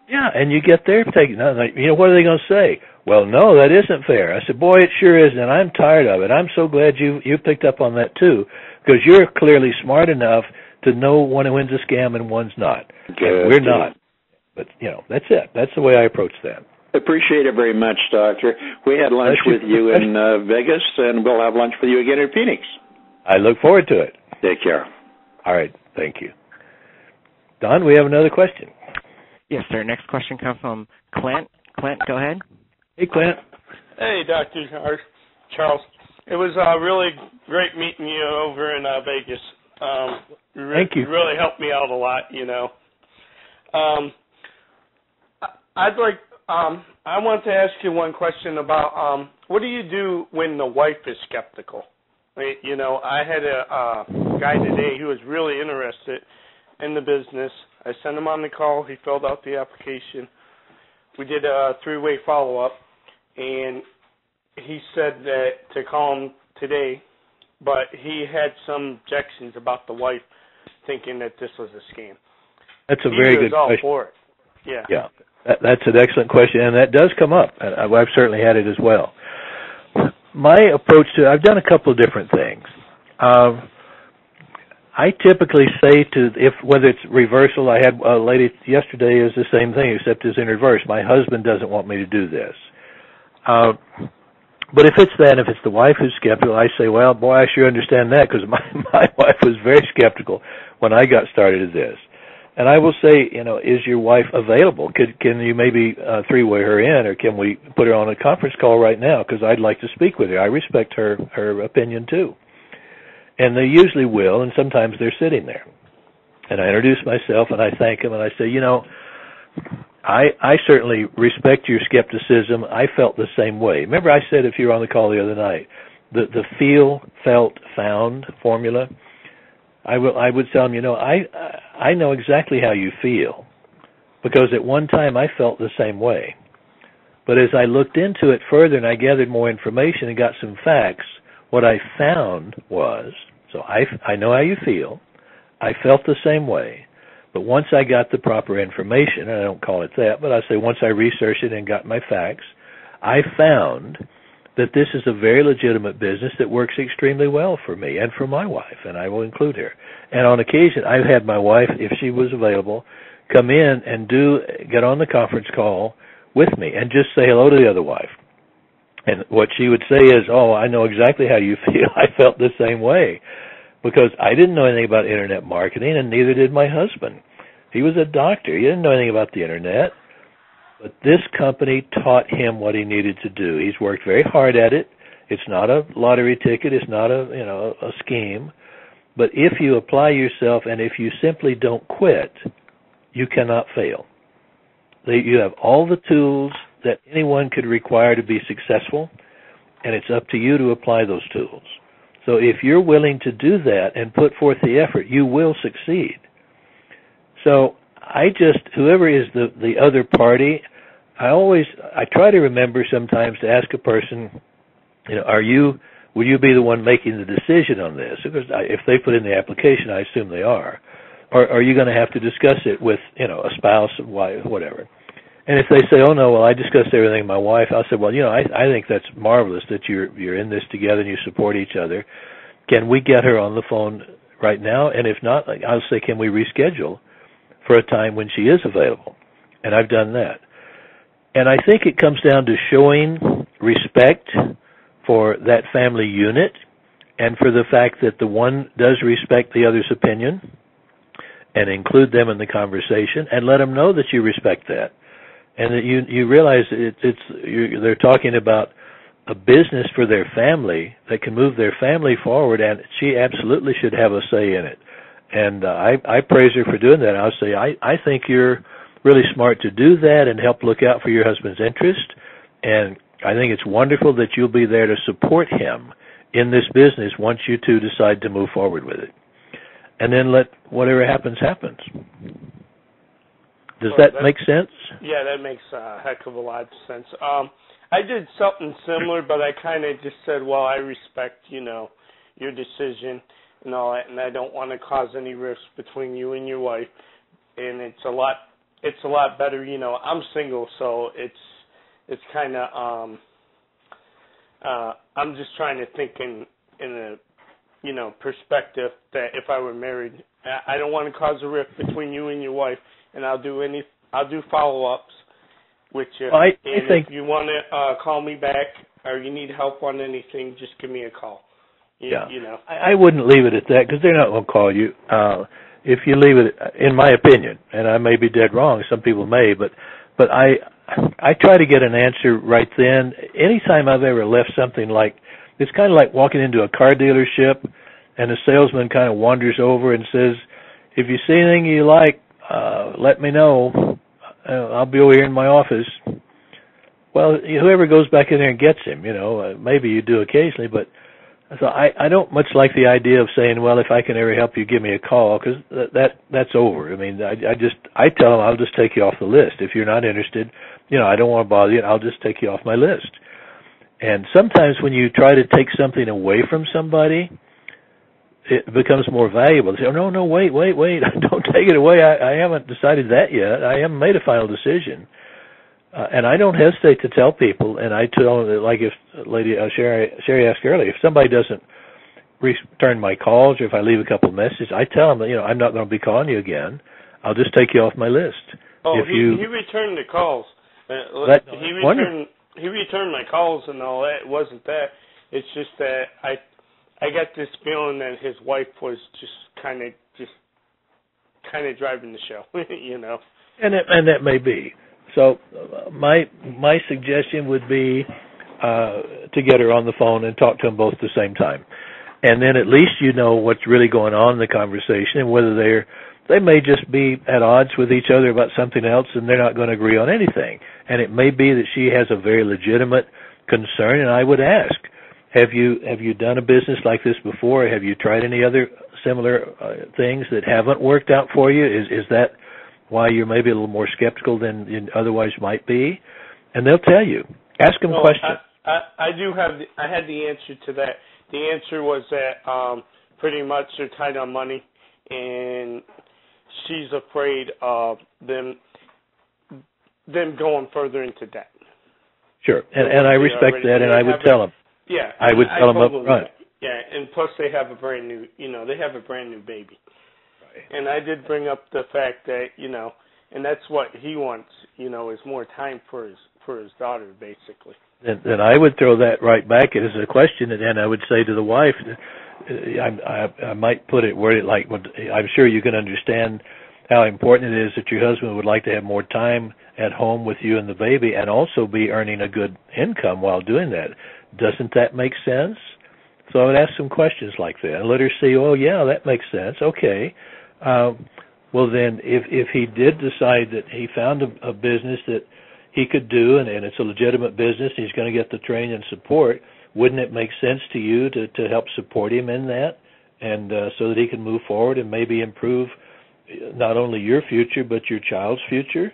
Yeah, and you get there, what are they going to say? Well, no, that isn't fair. I said, boy, it sure is, and I'm tired of it. I'm so glad you picked up on that, too, because you're clearly smart enough to know when one's a scam and one's not. Good. And we're not. But, that's it. That's the way I approach that. Appreciate it very much, Doctor. We had lunch with you in Vegas, and we'll have lunch with you again in Phoenix. I look forward to it. Take care. All right. Thank you. Don, we have another question. Yes, sir. Next question comes from Clint. Clint, go ahead. Hey, Clint. Hey, Dr. Charles. It was really great meeting you over in Vegas. Thank you. You really helped me out a lot, I want to ask you one question about what do you do when the wife is skeptical? I had a guy today who was really interested in the business. I sent him on the call. He filled out the application. We did a 3-way follow-up, and he said that to call him today, but he had some objections about the wife thinking that this was a scam. That's a very good question. He was all for it. Yeah. Yeah, that's an excellent question, and that does come up. I've certainly had it as well. My approach to I've done a couple of different things. I typically say whether it's reversal, I had a lady yesterday is the same thing, except it's in reverse. My husband doesn't want me to do this. But if it's that, if it's the wife who's skeptical, I say, well, boy, I sure understand that because my wife was very skeptical when I got started at this. And I will say, is your wife available? Can you maybe 3-way her in, or can we put her on a conference call right now? Because I'd like to speak with her. I respect her opinion too. And they usually will, and sometimes they're sitting there. And I introduce myself, and I thank them, and I say, I certainly respect your skepticism. I felt the same way. Remember I said, if you were on the call the other night, the feel, felt, found formula, I would tell them, I know exactly how you feel, because at one time I felt the same way. But as I looked into it further and I gathered more information and got some facts, what I found was, so I know how you feel, I felt the same way, but once I got the proper information, and I don't call it that, but I say once I researched it and got my facts, I found that this is a very legitimate business that works extremely well for me and for my wife, and I will include her. And on occasion, I've had my wife, if she was available, come in and get on the conference call with me and just say hello to the other wife. And what she would say is, oh, I know exactly how you feel. I felt the same way because I didn't know anything about Internet marketing, and neither did my husband. He was a doctor. He didn't know anything about the Internet. But this company taught him what he needed to do. He's worked very hard at it. It's not a lottery ticket. It's not a scheme. But if you apply yourself and if you simply don't quit, you cannot fail. You have all the tools that anyone could require to be successful, and it's up to you to apply those tools. So if you're willing to do that and put forth the effort, you will succeed. So whoever is the other party, I try to remember sometimes to ask a person, will you be the one making the decision on this? Because if they put in the application, I assume they are. Or are you going to have to discuss it with, a spouse, wife, whatever? And if they say, oh, no, well, I discussed everything with my wife, I'll say, well, I think that's marvelous that you're in this together and you support each other. Can we get her on the phone right now? And if not, I'll say, can we reschedule for a time when she is available? And I've done that. And I think it comes down to showing respect for that family unit and for the fact that the one does respect the other's opinion and include them in the conversation and let them know that you respect that. And that you realize they're talking about a business for their family that can move their family forward, and she absolutely should have a say in it. And I praise her for doing that. I'll say, I think you're really smart to do that and help look out for your husband's interest. And I think it's wonderful that you'll be there to support him in this business once you two decide to move forward with it. And then let whatever happens, happens. Does that make sense? Yeah, that makes a heck of a lot of sense. I did something similar, but I kind of just said, well, I respect, your decision and all that, and I don't want to cause any rifts between you and your wife. And it's a lot better, I'm single, so it's kind of, I'm just trying to think in a, perspective that if I were married, I don't want to cause a rift between you and your wife, and I'll do follow-ups with you. Well, I think if you want to call me back or you need help on anything, just give me a call. I wouldn't leave it at that because they're not going to call you. If you leave it, in my opinion, and I may be dead wrong, some people may, but I try to get an answer right then. Anytime I've ever left something like, it's kind of like walking into a car dealership and the salesman kind of wanders over and says, if you see anything you like, let me know. I'll be over here in my office. Well, whoever goes back in there and gets him, maybe you do occasionally, but so I don't much like the idea of saying, well, if I can ever help you, give me a call, because that's over. I mean, I tell them I'll just take you off the list. If you're not interested, I don't want to bother you, I'll just take you off my list. And sometimes when you try to take something away from somebody, it becomes more valuable. They say, oh, no, wait, don't take it away. I haven't decided that yet. I haven't made a final decision. And I don't hesitate to tell people, and I tell them, like if Lady Sherry asked earlier, if somebody doesn't return my calls or if I leave a couple of messages, I tell them, I'm not going to be calling you again. I'll just take you off my list. Oh, he returned the calls. He returned my calls and all that. It wasn't that. It's just that I got this feeling that his wife was just kind of driving the show, And that may be. So my suggestion would be to get her on the phone and talk to them both at the same time. And then at least you know what's really going on in the conversation and whether they may just be at odds with each other about something else and they're not going to agree on anything. And it may be that she has a very legitimate concern, and I would ask, have you done a business like this before? Have you tried any other similar things that haven't worked out for you? Is that why you're maybe a little more skeptical than you otherwise might be? And they'll tell you. Ask them questions. I had the answer to that. The answer was that pretty much they're tight on money, and she's afraid of them going further into debt. Sure, and I respect that, and I would tell them. Yeah, I would tell them up front. Yeah, and plus they have a brand new baby. And I did bring up the fact that, and that's what he wants, is more time for his daughter, basically. Then I would throw that right back as a question, and then I would say to the wife, I might word it like, I'm sure you can understand how important it is that your husband would like to have more time at home with you and the baby and also be earning a good income while doing that. Doesn't that make sense? So I would ask some questions like that and let her see, oh, yeah, that makes sense. Okay. Well, then, if he did decide that he found a business that he could do and it's a legitimate business, he's going to get the training and support, wouldn't it make sense to you to help support him in that and so that he can move forward and maybe improve not only your future but your child's future?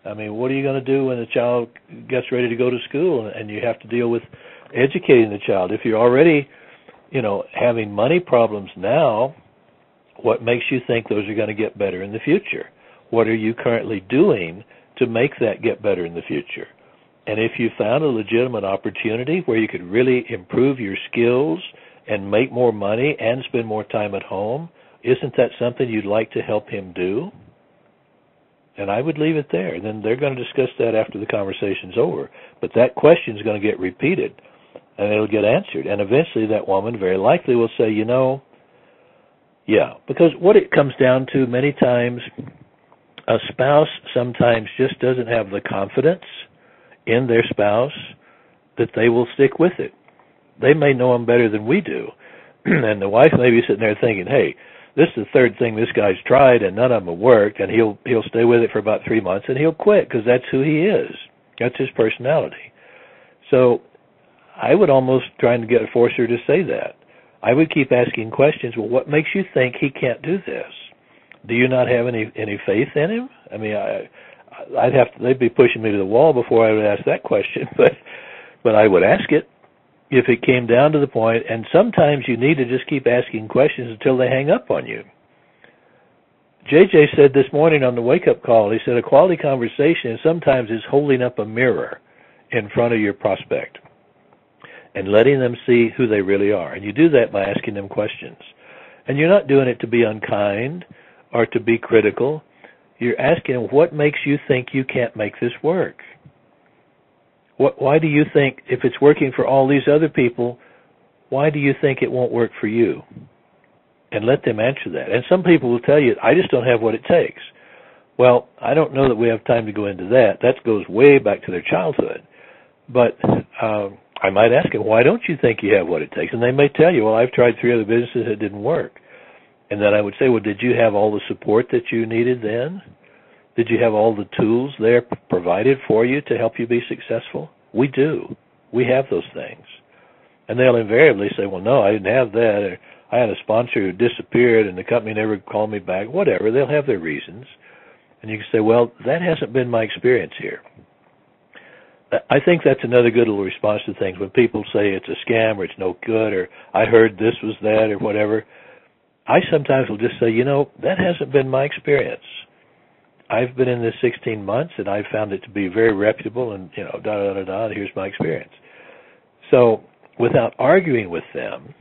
I mean, what are you going to do when the child gets ready to go to school and you have to deal with educating the child? If you're already, having money problems now, what makes you think those are going to get better in the future? What are you currently doing to make that get better in the future? And if you found a legitimate opportunity where you could really improve your skills and make more money and spend more time at home, isn't that something you'd like to help him do? And I would leave it there. And then they're going to discuss that after the conversation's over. But that question is going to get repeated, and it'll get answered. And eventually that woman very likely will say, yeah, because what it comes down to many times, a spouse sometimes just doesn't have the confidence in their spouse that they will stick with it. They may know them better than we do. And the wife may be sitting there thinking, hey, this is the third thing this guy's tried and none of them have worked, and he'll stay with it for about 3 months and he'll quit because that's who he is. That's his personality. So I would almost try to force her to say that. I would keep asking questions. Well, what makes you think he can't do this? Do you not have any faith in him? I mean, they'd be pushing me to the wall before I would ask that question, but I would ask it if it came down to the point. And sometimes you need to just keep asking questions until they hang up on you. JJ said this morning on the wake-up call, he said a quality conversation sometimes is holding up a mirror in front of your prospect and letting them see who they really are. And you do that by asking them questions. And you're not doing it to be unkind or to be critical. You're asking them, what makes you think you can't make this work? Why do you think, if it's working for all these other people, why do you think it won't work for you? And let them answer that. And some people will tell you, I just don't have what it takes. Well, I don't know that we have time to go into that. That goes way back to their childhood. But I might ask them, why don't you think you have what it takes? And they may tell you, well, I've tried 3 other businesses, it didn't work. And then I would say, well, did you have all the support that you needed then? Did you have all the tools there provided for you to help you be successful? We do. We have those things. And they'll invariably say, well, no, I didn't have that. Or I had a sponsor who disappeared and the company never called me back. Whatever. They'll have their reasons. And you can say, well, that hasn't been my experience here. I think that's another good little response to things. When people say it's a scam or it's no good or I heard this was that or whatever, I sometimes will just say, that hasn't been my experience. I've been in this 16 months, and I've found it to be very reputable, and, and here's my experience. So without arguing with them,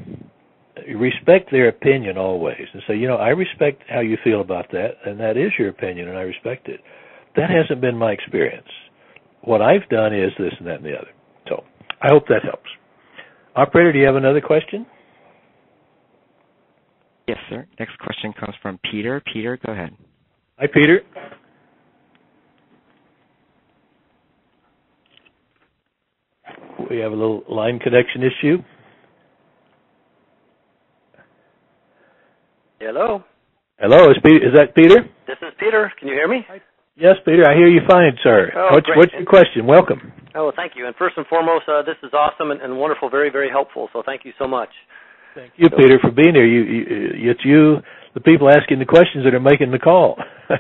respect their opinion always and say, I respect how you feel about that, and that is your opinion, and I respect it. That hasn't been my experience. What I've done is this and that and the other. So I hope that helps. Operator, do you have another question? Yes, sir. Next question comes from Peter. Peter, go ahead. Hi, Peter. We have a little line connection issue. Hello. Hello, is that Peter? This is Peter. Can you hear me? Yes, Peter, I hear you fine, sir. Oh, great. What's your question? Welcome. Oh, thank you. And first and foremost, this is awesome and wonderful, very, very helpful. So thank you so much. Thank you, Peter, for being here. It's you, the people asking the questions that are making the call.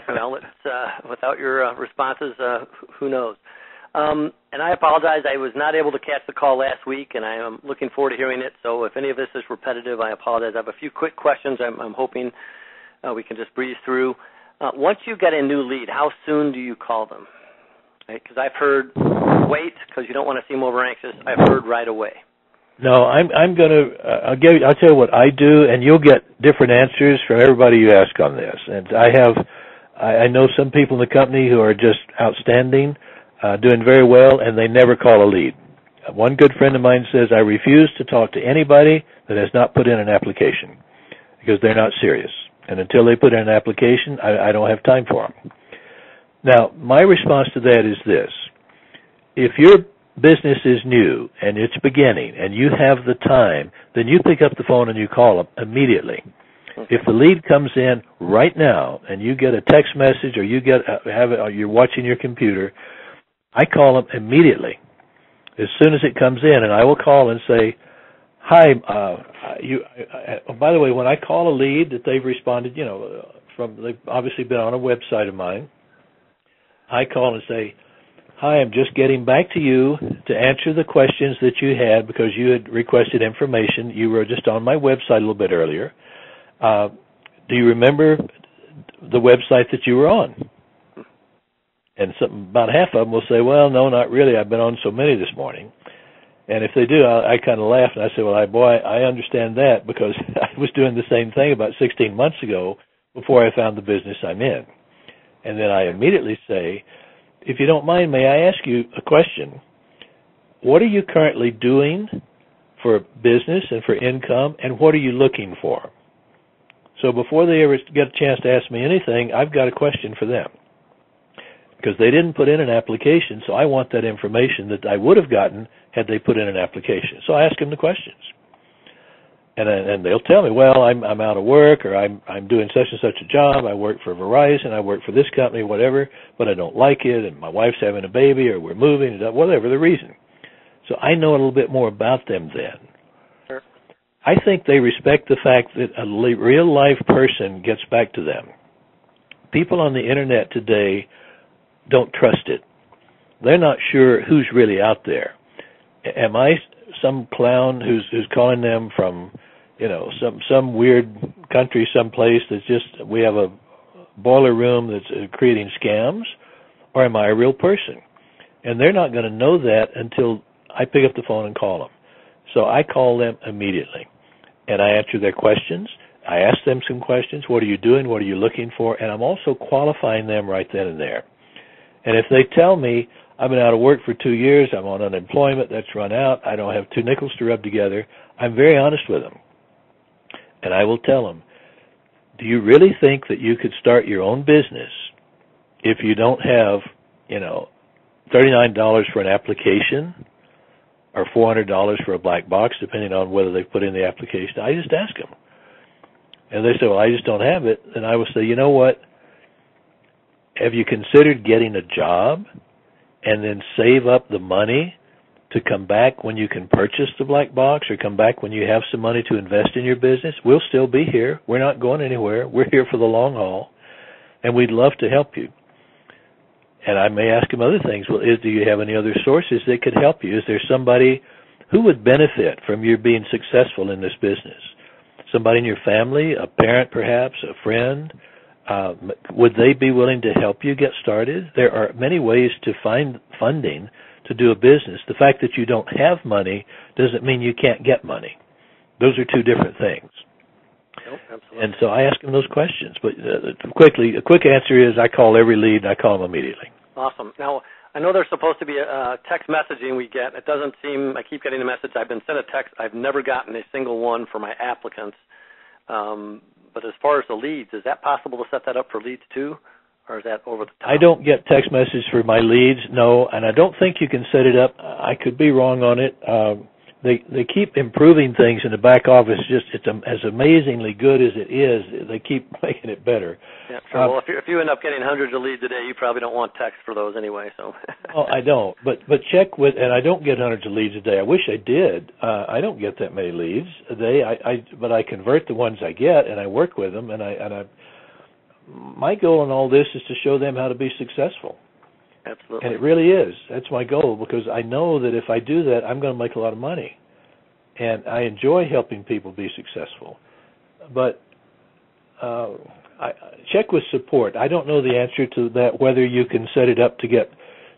Well, without your responses, who knows? And I apologize. I was not able to catch the call last week, and I am looking forward to hearing it. So if any of this is repetitive, I apologize. I have a few quick questions I'm hoping we can just breeze through. Once you get a new lead, how soon do you call them? Because I've heard wait because you don't want to seem over anxious. I've heard right away. No, I'm going to. I'll tell you what I do, and you'll get different answers from everybody you ask on this. And I know some people in the company who are just outstanding, doing very well, and they never call a lead. One good friend of mine says, I refuse to talk to anybody that has not put in an application because they're not serious. And until they put in an application, I don't have time for them. Now, my response to that is this. If your business is new and it's beginning and you have the time, then you pick up the phone and you call them immediately. If the lead comes in right now and you get a text message or you're watching your computer, I call them immediately as soon as it comes in, and I will call and say, hi, by the way, when I call a lead that they've responded, they've obviously been on a website of mine, I call and say, hi, I'm just getting back to you to answer the questions that you had because you had requested information. You were just on my website a little bit earlier. Do you remember the website that you were on? And about half of them will say, well, no, not really. I've been on so many this morning. And if they do, I kind of laugh and I say, well, I understand that because I was doing the same thing about 16 months ago before I found the business I'm in. And then I immediately say, if you don't mind, may I ask you a question? What are you currently doing for business and for income, and what are you looking for? So before they ever get a chance to ask me anything, I've got a question for them. Because they didn't put in an application, so I want that information that I would have gotten had they put in an application. So I ask them the questions. And they'll tell me, well, I'm out of work, or I'm doing such and such a job. I work for Verizon, I work for this company, whatever, but I don't like it, and my wife's having a baby, or we're moving, whatever the reason. So I know a little bit more about them then. Sure. I think they respect the fact that a real-life person gets back to them. People on the Internet today don't trust it. They're not sure who's really out there. Am I some clown who's calling them from, some weird country someplace that's just, we have a boiler room that's creating scams, or am I a real person? And they're not going to know that until I pick up the phone and call them. So I call them immediately, and I answer their questions. I ask them some questions. What are you doing? What are you looking for? And I'm also qualifying them right then and there. And if they tell me, I've been out of work for 2 years, I'm on unemployment, that's run out, I don't have two nickels to rub together, I'm very honest with them. And I will tell them, do you really think that you could start your own business if you don't have, $39 for an application or $400 for a black box, depending on whether they put in the application? I just ask them. And they say, well, I just don't have it. And I will say, you know what? Have you considered getting a job and then save up the money to come back when you can purchase the black box, or come back when you have some money to invest in your business? We'll still be here. We're not going anywhere. We're here for the long haul, and we'd love to help you. And I may ask them other things. Well, do you have any other sources that could help you? Is there somebody who would benefit from your being successful in this business? Somebody in your family, a parent perhaps, a friend? Would they be willing to help you get started? There are many ways to find funding to do a business. The fact that you don't have money doesn't mean you can't get money. Those are two different things. Nope, absolutely. And so I ask them those questions. But a quick answer is I call every lead, and I call them immediately. Awesome. Now, I know there's supposed to be a text messaging we get. It doesn't seem, I keep getting a message. I've been sent a text. I've never gotten a single one for my applicants. But as far as the leads, is that possible to set that up for leads too, or is that over the top? I don't get text messages for my leads, no, and I don't think you can set it up. I could be wrong on it. They keep improving things in the back office. It's as amazingly good as it is. They keep making it better. Yeah, sure. Well, if you end up getting hundreds of leads a day, you probably don't want text for those anyway. So. Oh, I don't. But check with, and I don't get hundreds of leads a day. I wish I did. I don't get that many leads a day. But I convert the ones I get, and I work with them. And I my goal in all this is to show them how to be successful. Absolutely. And it really is. That's my goal, because I know that if I do that, I'm going to make a lot of money. And I enjoy helping people be successful. But I check with support. I don't know the answer to that, whether you can set it up to get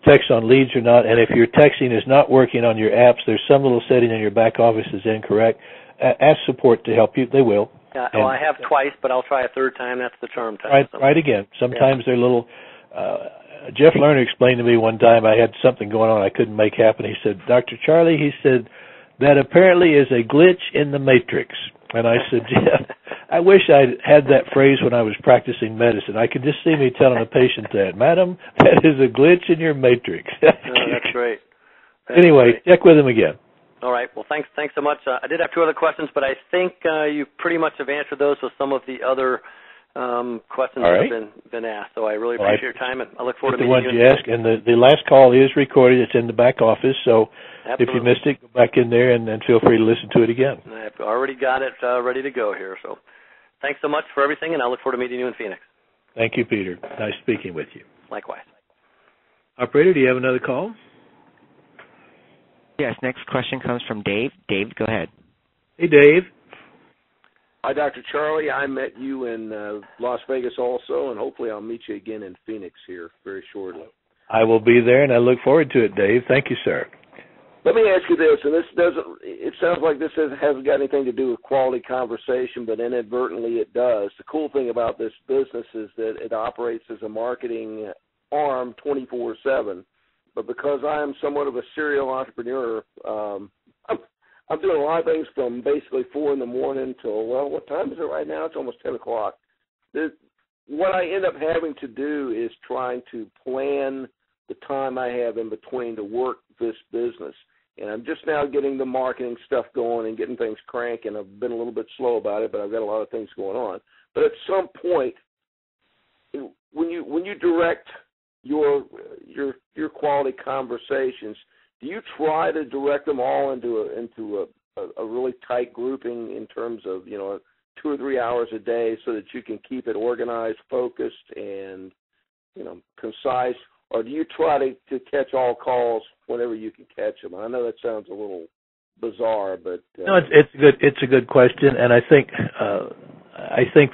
text on leads or not. And if your texting is not working on your apps, there's some little setting in your back office that's incorrect. Ask support to help you. They will. Yeah, well, I have twice, but I'll try a third time. That's the charm test. Try it again. Sometimes they're little... Jeff Lerner explained to me one time I had something going on I couldn't make happen. He said, Dr. Charlie, he said, that apparently is a glitch in the matrix. And I said, Jeff, I wish I'd had that phrase when I was practicing medicine. I could just see me telling a patient that, Madam, that is a glitch in your matrix. That's great. Anyway, check with him again. All right. Well, thanks so much. I did have two other questions, but I think you pretty much have answered those with some of the other questions that have been asked. So I really appreciate your time, and I look forward to meeting you. The ones you asked, and the last call is recorded. It's in the back office, so Absolutely. If you missed it, go back in there and feel free to listen to it again. I've already got it ready to go here. So thanks so much for everything, and I look forward to meeting you in Phoenix. Thank you, Peter. Nice speaking with you. Likewise. Operator, do you have another call? Yes, next question comes from Dave. Dave, go ahead. Hey, Dave. Hi, Dr. Charlie. I met you in Las Vegas also, and hopefully I'll meet you again in Phoenix here very shortly. I will be there, and I look forward to it, Dave. Thank you, sir. Let me ask you this, and it sounds like this hasn't got anything to do with quality conversation, but inadvertently it does. The cool thing about this business is that it operates as a marketing arm 24/7, but because I am somewhat of a serial entrepreneur, I'm doing a lot of things from basically 4 in the morning till, well, what time is it right now? It's almost 10 o'clock. What I end up having to do is trying to plan the time I have in between to work this business. and I'm just now getting the marketing stuff going and getting things cranking. I've been a little bit slow about it, but I've got a lot of things going on. But at some point, when you direct your quality conversations, do you try to direct them all into a really tight grouping in terms of 2 or 3 hours a day so that you can keep it organized, focused, and concise? Or do you try to catch all calls whenever you can catch them? I know that sounds a little bizarre, but no, it's a good question, and I think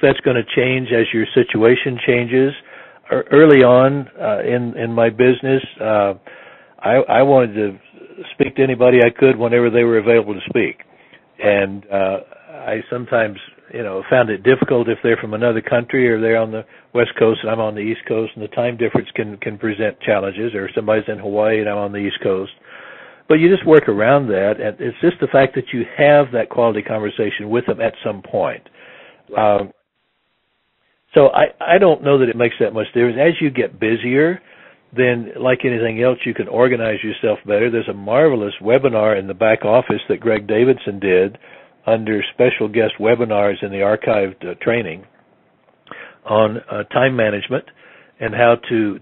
that's going to change as your situation changes. Early on in my business, I wanted to speak to anybody I could whenever they were available to speak, and I sometimes found it difficult if they're from another country or they're on the West Coast and I'm on the East Coast, and the time difference can present challenges, or somebody's in Hawaii and I'm on the East Coast. But you just work around that, and it's just the fact that you have that quality conversation with them at some point. Right. So I don't know that it makes that much difference. As you get busier, then like anything else, you can organize yourself better. There's a marvelous webinar in the back office that Greg Davidson did under special guest webinars in the archived training on time management and how to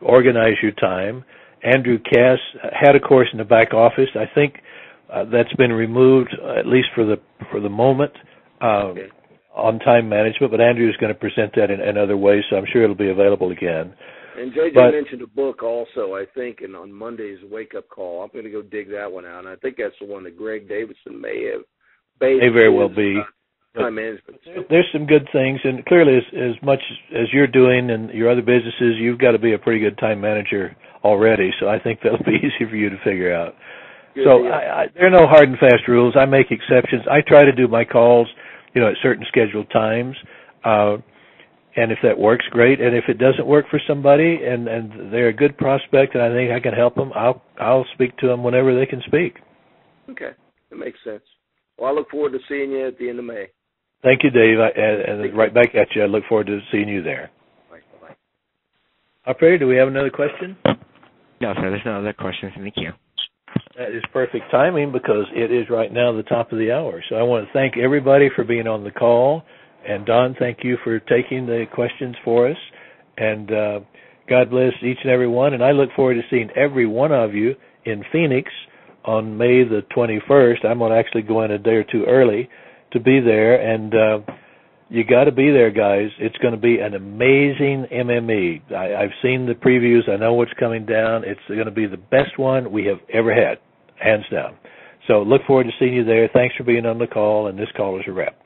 organize your time. Andrew Cass had a course in the back office. I think that's been removed, at least for the moment, on time management, but Andrew is going to present that in other ways, so I'm sure it'll be available again. And JJ mentioned a book also, I think, and on Monday's wake-up call. I'm going to go dig that one out, and I think that's the one that Greg Davidson may have based. May very well be. Time management. There's some good things, and clearly as much as you're doing and your other businesses, you've got to be a pretty good time manager already, so I think that'll be easy for you to figure out. Good, so yeah. There are no hard and fast rules. I make exceptions. I try to do my calls at certain scheduled times, and if that works, great. And if it doesn't work for somebody and they're a good prospect and I think I can help them, I'll speak to them whenever they can speak. Okay, that makes sense. Well, I look forward to seeing you at the end of May. Thank you, Dave, and right back at you. I look forward to seeing you there. Bye-bye. Operator, do we have another question? No, sir, there's no other questions in the queue. That is perfect timing because it is right now the top of the hour. So I want to thank everybody for being on the call. And Don, thank you for taking the questions for us. And God bless each and every one. And I look forward to seeing every one of you in Phoenix on May the 21st. I'm going to actually go in a day or two early to be there. And you got to be there, guys. It's going to be an amazing MME. I've seen the previews. I know what's coming down. It's going to be the best one we have ever had, hands down. So look forward to seeing you there. Thanks for being on the call, and this call is a wrap.